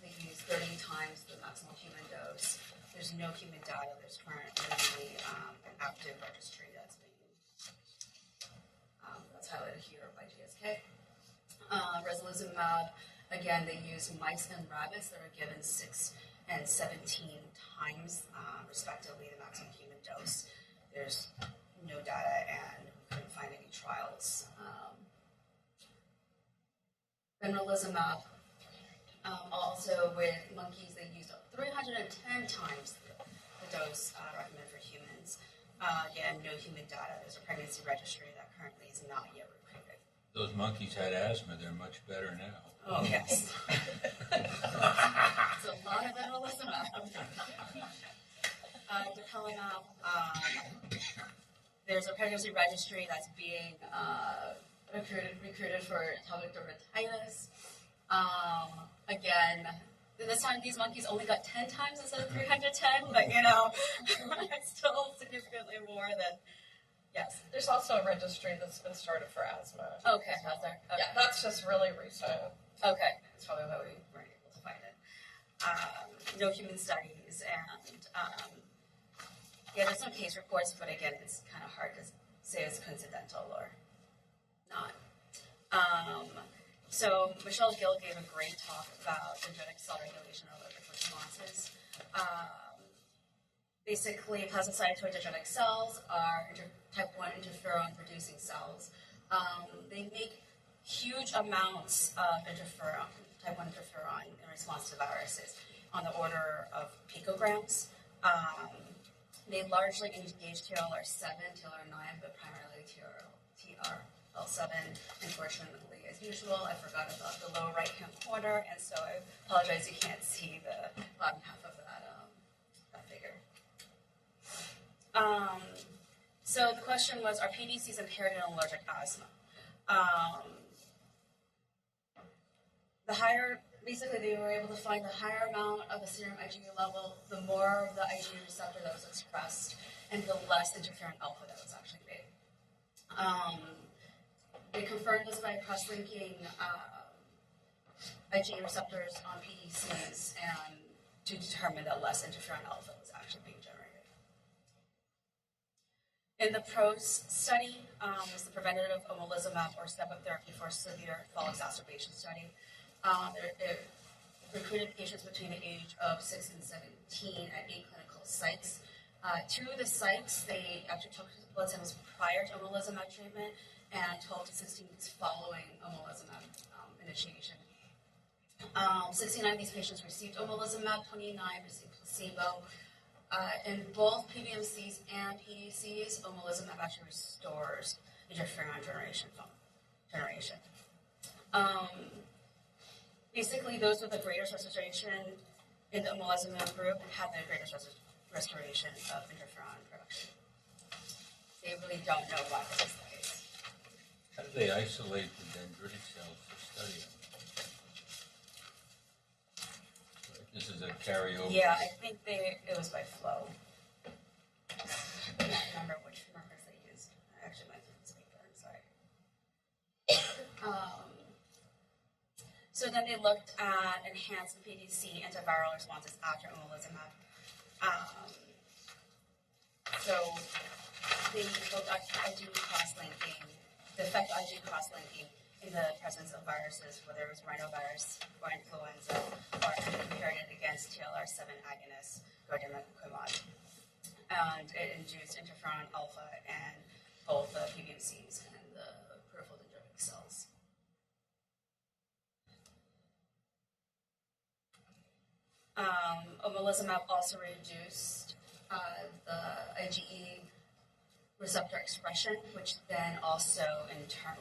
They use 30 times the maximum human dose. There's no human data. There's currently an active registry that's highlighted here by GSK. Reslizumab, again, they use mice and rabbits that are given 6 and 17 times, respectively, the maximum human dose. There's no data, and we couldn't find any trials. Benralizumab, also with monkeys, they used 310 times the dose recommended for humans. Again, no human data. There's a pregnancy registry that currently is not yet recruited. Those monkeys had asthma. They're much better now. Oh, yes. It's a lot of benralizumab. Dupilumab, there's a pregnancy registry that's being recruited for atopic dermatitis. Again, this time these monkeys only got 10 times instead of 310, but it's still significantly more than, yes. There's also a registry that's been started for asthma. Okay, that's there. Okay. Yeah, that's just really recent. Okay, that's probably why we weren't able to find it. No human studies, and there's some case reports, but again, it's kind of hard to say it's coincidental or not. So Michelle Gill gave a great talk about dendritic cell regulation of allergic responses. Basically, plasmacytoid dendritic cells are type 1 interferon-producing cells. They make huge amounts of interferon, type 1 interferon, in response to viruses, on the order of picograms. They largely engage TLR7, TLR9, but primarily TLR7. Unfortunately, as usual, I forgot about the lower right-hand corner, and so I apologize you can't see the bottom half of that figure. So the question was, are PDCs impaired in allergic asthma? Basically, they were able to find the higher amount of the serum IgE level, the more of the IgE receptor that was expressed, and the less interferon alpha that was actually made. They confirmed this by cross-linking IgE receptors on PDCs and to determine that less interferon alpha was actually being generated. In the PROS study, was the preventative omalizumab or step-up therapy for severe fall exacerbation study. It recruited patients between the age of 6 and 17 at 8 clinical sites. 2 of the sites, they actually took blood samples prior to omalizumab treatment and 12 to 16 weeks following omalizumab initiation. 69 of these patients received omalizumab, 29 received placebo. In both PBMCs and PDCs, omalizumab actually restores interferon generation. Basically, those with the greatest restoration in the omalizumab group had the greatest restoration of interferon production. They really don't know why this is the case. How do they isolate the dendritic cells for study? This is a carryover. Yeah, I think it was by flow. I don't remember which markers they used. I actually went through this paper, I'm sorry. So then they looked at enhanced PDC antiviral responses after omalizumab. So they looked at IgE cross-linking, the effect of IgE cross-linking in the presence of viruses, whether it was rhinovirus or influenza, or compared it against TLR7 agonists, gardimumab. And it induced interferon alpha in both the PBMCs and the peripheral dendritic cells. Omalizumab also reduced the IgE receptor expression, which then also in turn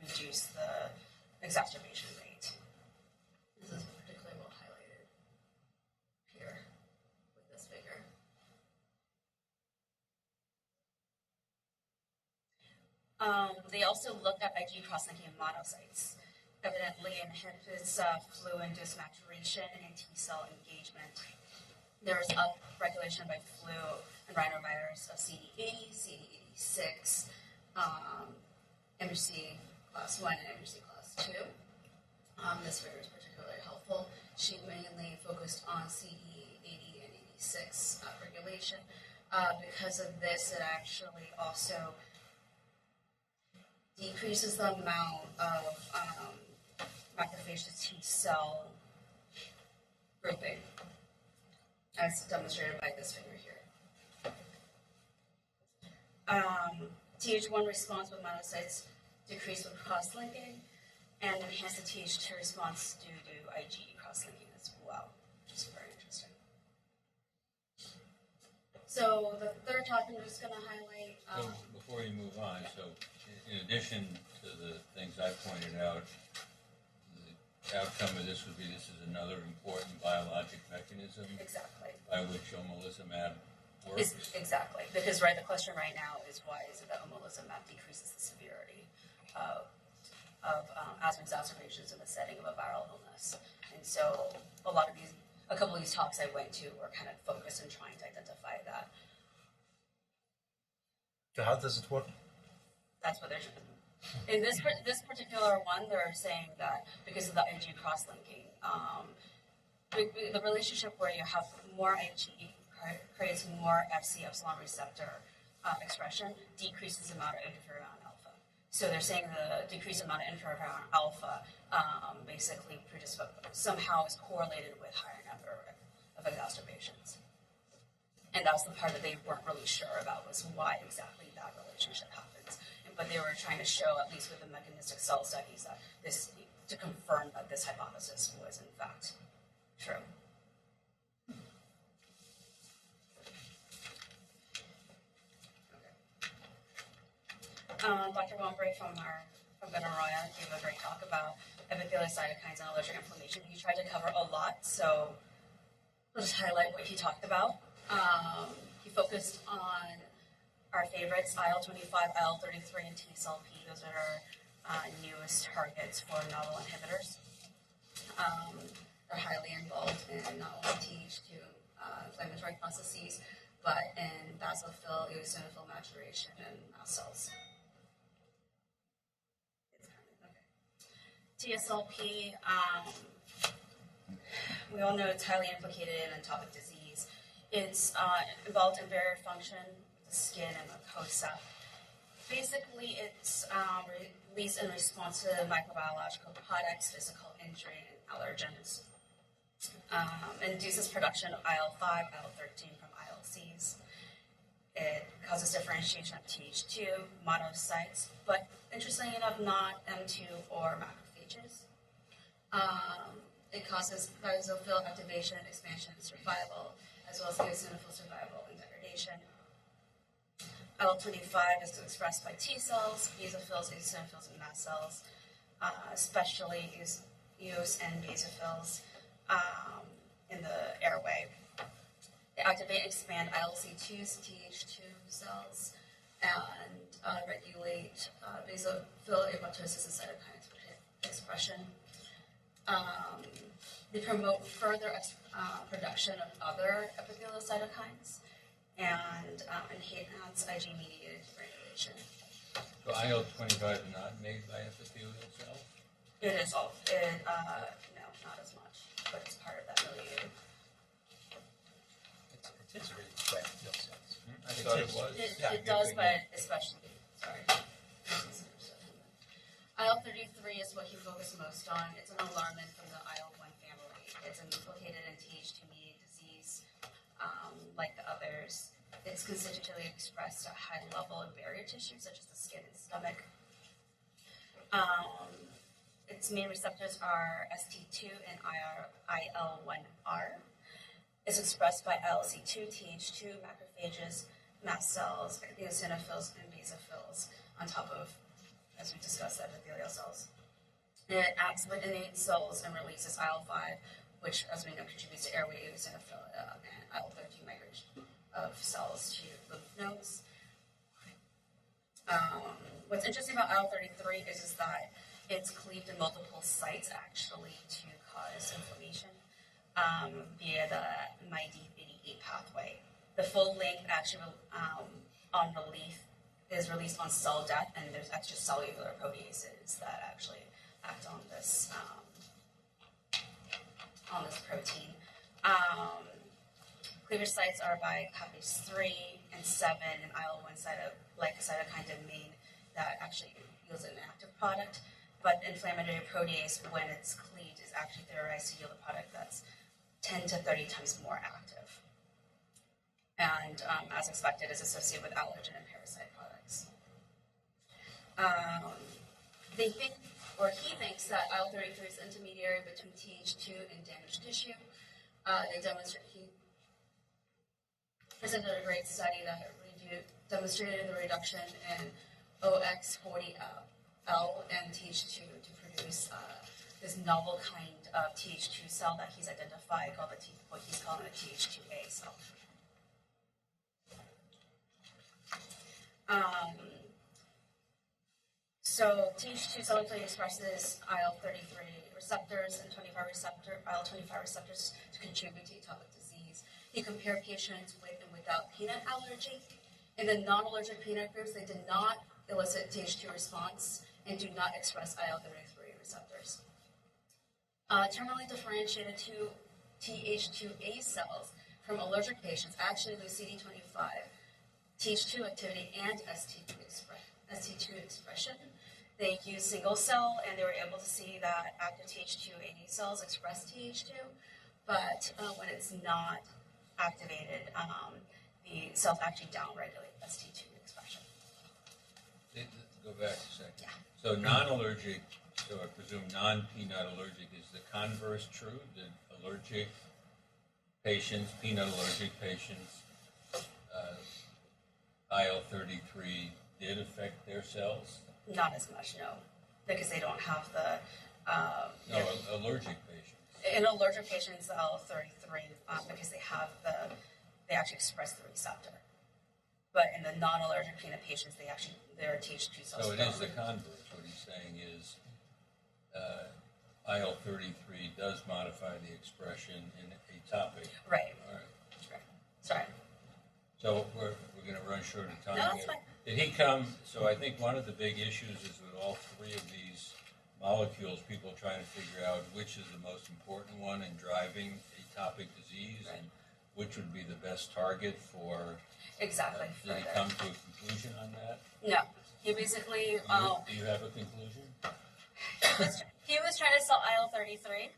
reduced the exacerbation rate. This is particularly well highlighted here with this figure. They also looked at IgE cross-linking in monocytes. Evidently inhibits flu-induced maturation and T-cell engagement. There was upregulation by flu and rhinovirus of CD80, CD86, MHC class 1 and MHC class 2. This figure is particularly helpful she mainly focused on CE80 and 86 regulation. Because of this, it actually also decreases the amount of macrophage T cell grouping, as demonstrated by this figure here. Th1 response with monocytes decreased with cross-linking, and enhanced the Th2 response due to IgE cross-linking as well, which is very interesting. So the third topic I'm just going to highlight. So before you move on, so in addition to the things I pointed out, the outcome of this would be this is another important biologic mechanism Exactly. by which omalizumab works. Exactly, because the question right now is why is it that omalizumab decreases the severity of asthma exacerbations in the setting of a viral illness? And so a couple of these talks I went to were kind of focused on trying to identify that. So how does it work? That's what they're doing. In this particular one, they're saying that because of the IgE cross-linking, the relationship where you have more IgE creates more Fc epsilon receptor expression, decreases the amount of interferon alpha. So they're saying the decreased amount of interferon alpha basically somehow is correlated with higher number of exacerbations. And that's the part that they weren't really sure about, was why exactly that relationship happens. But they were trying to show, at least with the mechanistic cell studies, that this, to confirm that this hypothesis was in fact true. Dr. Wombre from Benaroya gave a great talk about epithelial cytokines and allergic inflammation. He tried to cover a lot, so I'll just highlight what he talked about. He focused on our favorites, IL-25, IL-33, and TSLP. Those are our newest targets for novel inhibitors. They're highly involved in not only Th2 inflammatory processes, but in basophil, eosinophil maturation, and mast cells. TSLP, we all know it's highly implicated in atopic disease. It's involved in barrier function, the skin and the mucosa. Basically, it's released in response to microbiological products, physical injury, and allergens. Induces production of IL-5, IL-13 from IL-Cs. It causes differentiation of Th2, monocytes, but interestingly enough, not M2 or macrophages. It causes basophil activation, expansion, and survival, as well as eosinophil survival and degradation. IL-25 is expressed by T cells, basophils, eosinophils, and mast cells, especially eos and basophils in the airway. They activate and expand ILC2s, Th2 cells, and regulate basophil apoptosis and cytokine expression. They promote further production of other epithelial cytokines and enhance IgE-mediated regulation. So IL-25 is not made by epithelial cells? It is all. No, not as much, but it's part of that milieu. It's really by epithelial cells. I thought it was. It does, but especially, sorry. IL-33 is what he focused most on. It's an alarmin from the IL-1 family. It's implicated in Th2-mediated disease, like the others. It's constitutively expressed at high level in barrier tissues, such as the skin and stomach. Its main receptors are ST2 and IL-1R. It's expressed by ILC2, Th2, macrophages, mast cells, eosinophils, and basophils, on top of, as we discussed, epithelial cells. It acts with innate cells and releases IL-5, which, as we know, contributes to airway eosinophil and IL-13 migration of cells to lymph nodes. What's interesting about IL-33 is that it's cleaved in multiple sites, actually, to cause inflammation via the MyD88 pathway. The full length actually on relief is released on cell death, and there's extracellular proteases that actually act on this on this protein. Cleavage sites are by copies 3 and 7, and IL-1 cytokine domain that actually yields an active product. But inflammatory protease, when it's cleaved, is actually theorized to yield a product that's 10 to 30 times more active. And as expected, is associated with allergen and parasite products. They think, or he thinks, that IL-33 is intermediary between Th2 and damaged tissue. He presented a great study that demonstrated the reduction in OX40L and Th2 to produce this novel kind of Th2 cell that he's identified called what he's calling a Th2A cell. So Th2 selectively expresses IL-33 receptors and IL-25 receptors to contribute to atopic disease. He compared patients with and without peanut allergy. In the non-allergic peanut groups, they did not elicit Th2 response and do not express IL-33 receptors. Terminally differentiated Th2A cells from allergic patients actually lose CD25, Th2 activity, and ST2 expression. They used single cell, and they were able to see that active Th2A cells express Th2, but when it's not activated, the cells actually downregulate ST2 expression. Go back a second. Yeah. So non-allergic, so I presume non-peanut allergic, is the converse true? That allergic patients, peanut allergic patients, IL-33 did affect their cells? Not as much, no, because they don't have the. Allergic patients. In allergic patients, the IL-33, because they actually express the receptor. But in the non-allergic peanut patients, their Th2 cells. So it is the converse. What he's saying is IL-33 does modify the expression in atopic. Right. All right. Right. Sorry. So we're going to run short of time. No, that's fine. Did he come? So I think one of the big issues is with all three of these molecules, people trying to figure out which is the most important one in driving atopic disease, right, and which would be the best target for. Exactly. Did he come to a conclusion on that? No. He basically. Do you have a conclusion? He was trying to sell IL-33.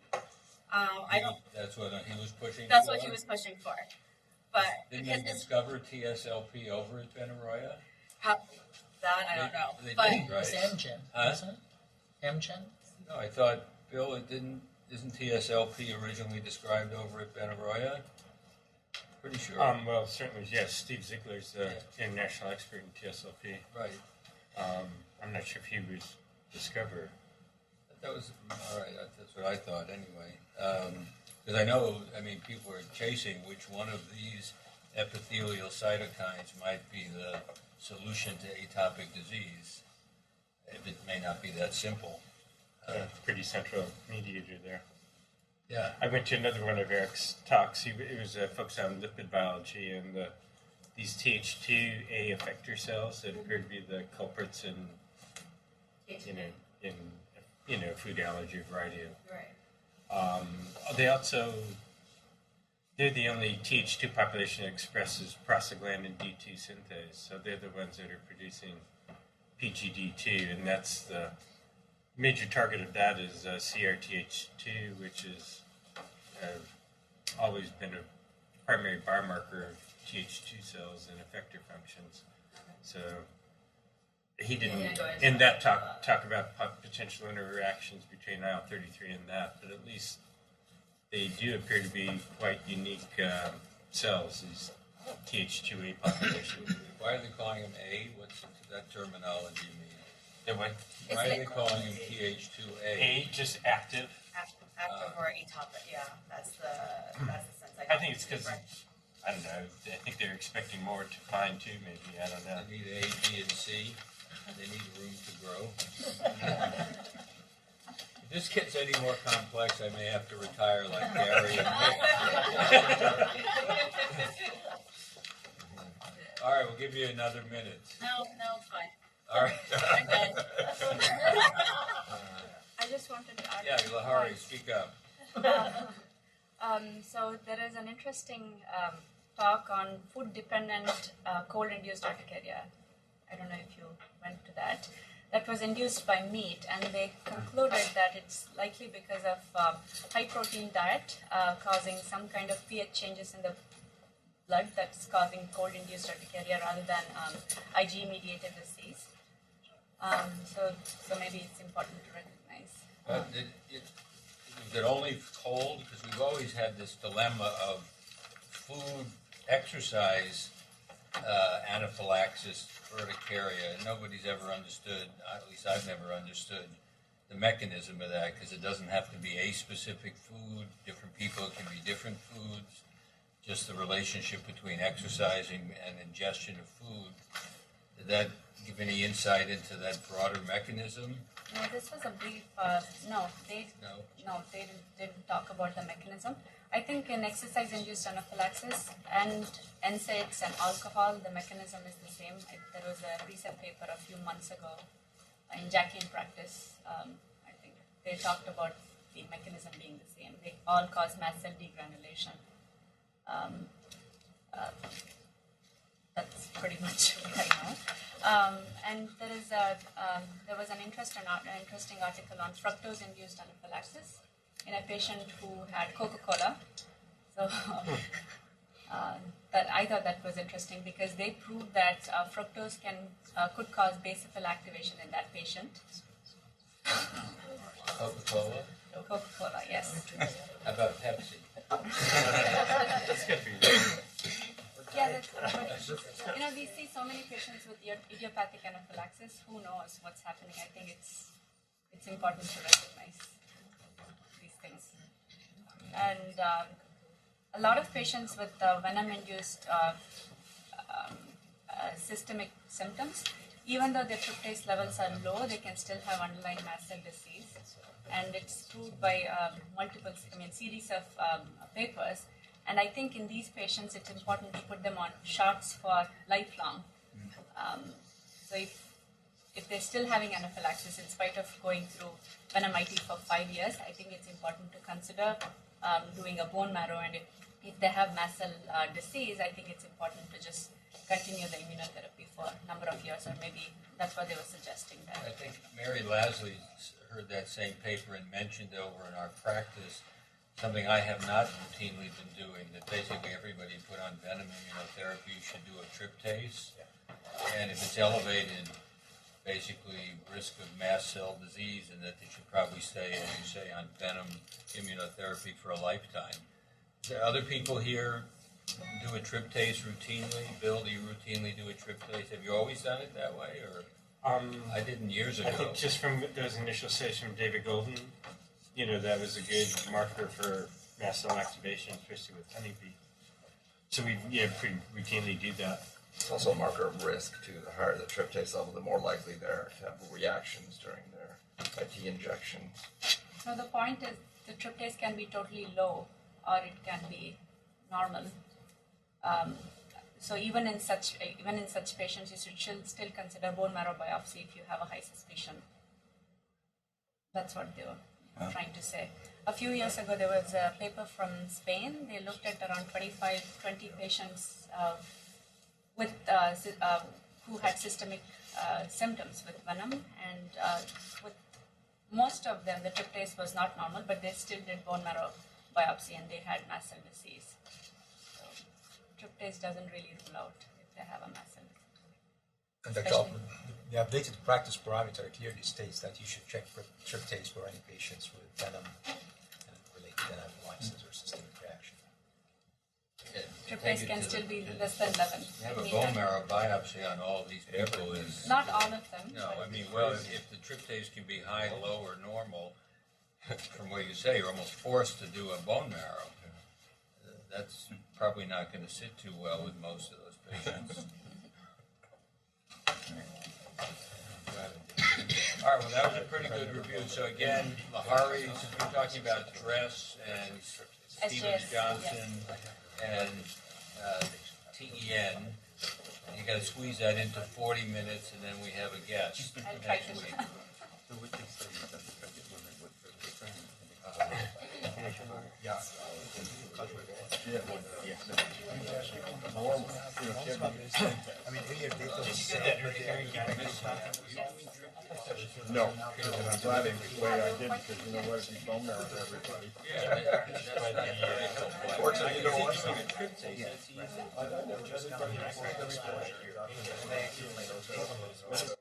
That's what he was pushing. That's what he was pushing for. But didn't they discover TSLP over at Benaroya? That I don't know. They but did, right? It's Amgen, isn't it? Amgen? No, I thought, Bill, isn't TSLP originally described over at Benaroya? Pretty sure. Well, certainly, yes. Steve Ziegler's the international expert in TSLP. Right. I'm not sure if he was discovered. That was, all right, that's what I thought anyway. Because I know, people are chasing which one of these epithelial cytokines might be the solution to atopic disease. It may not be that simple. Pretty central mediator there. Yeah. I went to another one of Eric's talks. It was focused on lipid biology and these Th2A effector cells that appear to be the culprits in food allergy variety of. Right. They're the only Th2 population that expresses prostaglandin D2 synthase. So they're the ones that are producing PGD2, and that's the major target of that is CRTH2, which is always been a primary biomarker of Th2 cells and effector functions. So he didn't in that talk about potential interactions between IL-33 and that, but at least they do appear to be quite unique cells, these Th2A populations. Why are they calling them A? What's that terminology mean? They went, why are they calling them Th2A? A, just active. Active or atopic, yeah. That's the sense I got. I think it's because, I don't know, I think they're expecting more to find too, maybe, I don't know. They need A, B, and C. They need room to grow. If this gets any more complex, I may have to retire like Gary and Nick. All right, we'll give you another minute. No, it's fine. All right. I'm good. I just wanted to add. Yeah, Lahari, speak up. So there is an interesting talk on food-dependent cold-induced urticaria. I don't know if you went to that. That was induced by meat, and they concluded that it's likely because of high-protein diet causing some kind of pH changes in the blood that's causing cold-induced urticaria rather than IgE-mediated disease. So maybe it's important to recognize. Is it only cold? Because we've always had this dilemma of food, exercise, anaphylaxis, urticaria. Nobody's ever understood, at least I've never understood, the mechanism of that, because it doesn't have to be a specific food. Different people, it can be different foods. Just the relationship between exercising and ingestion of food. Did that give any insight into that broader mechanism? No, this was a brief. They didn't talk about the mechanism. I think in exercise-induced anaphylaxis and NSAIDs and alcohol, the mechanism is the same. There was a recent paper a few months ago in JACI in Practice. I think they talked about the mechanism being the same. They all cause mast cell degranulation. That's pretty much what I know. And there was an interesting article on fructose-induced anaphylaxis in a patient who had Coca-Cola. So I thought that was interesting because they proved that fructose could cause basophil activation in that patient. Coca-Cola? Coca-Cola, yes. How about Pepsi? That's good for you. Yeah, we see so many patients with idiopathic anaphylaxis. Who knows what's happening? I think it's important to recognize these things. And a lot of patients with venom-induced systemic symptoms, even though their tryptase levels are low, they can still have underlying mast cell disease. And it's proved by series of papers. And I think in these patients, it's important to put them on shots for lifelong. So if they're still having anaphylaxis in spite of going through venom IT for 5 years, I think it's important to consider doing a bone marrow. And if they have mast cell disease, I think it's important to just continue the immunotherapy for a number of years, or maybe that's what they were suggesting there. I think Mary Lasley heard that same paper and mentioned over in our practice something I have not routinely been doing, that basically everybody put on venom immunotherapy should do a tryptase. And if it's elevated, basically risk of mast cell disease, and that they should probably stay, as you say, on venom immunotherapy for a lifetime. Is there other people here do a tryptase routinely? Bill, do you routinely do a tryptase? Have you always done it that way, or? I didn't years ago. I think just from those initial studies from David Golden, that was a good marker for mast cell activation, especially with honeybee. So we pretty routinely do that. It's also a marker of risk too. The higher the tryptase level, the more likely they are to have reactions during their IT injections. So the point is, the tryptase can be totally low, or it can be normal. So even in such patients, you should still consider bone marrow biopsy if you have a high suspicion. That's what they were trying to say. A few years ago, there was a paper from Spain. They looked at around 20 patients with who had systemic symptoms with venom, and with most of them, the tryptase was not normal, but they still did bone marrow biopsy, and they had mast cell disease. So tryptase doesn't really rule out if they have a mast cell disease. And Dr. Altman, the updated practice parameter clearly states that you should check for tryptase for any patients with venom and related anaphylaxis or systemic reaction. Tryptase can still be less than 11. Have a bone marrow biopsy on all these people is not all of them. No, I mean, well, if the tryptase can be high, low, or normal, from what you say, you're almost forced to do a bone marrow. That's probably not going to sit too well with most of those patients. All right, well, that was a pretty good review. So again, Lahari's, you're talking about Dress and Stevens-Johnson and TEN. You got to squeeze that into 40 minutes, and then we have a guest next week. Yeah. I mean, any data was set, but they are No, I'm glad the way I did because you know what, if you bone marrow everybody. Fortunately, you know what? just kind of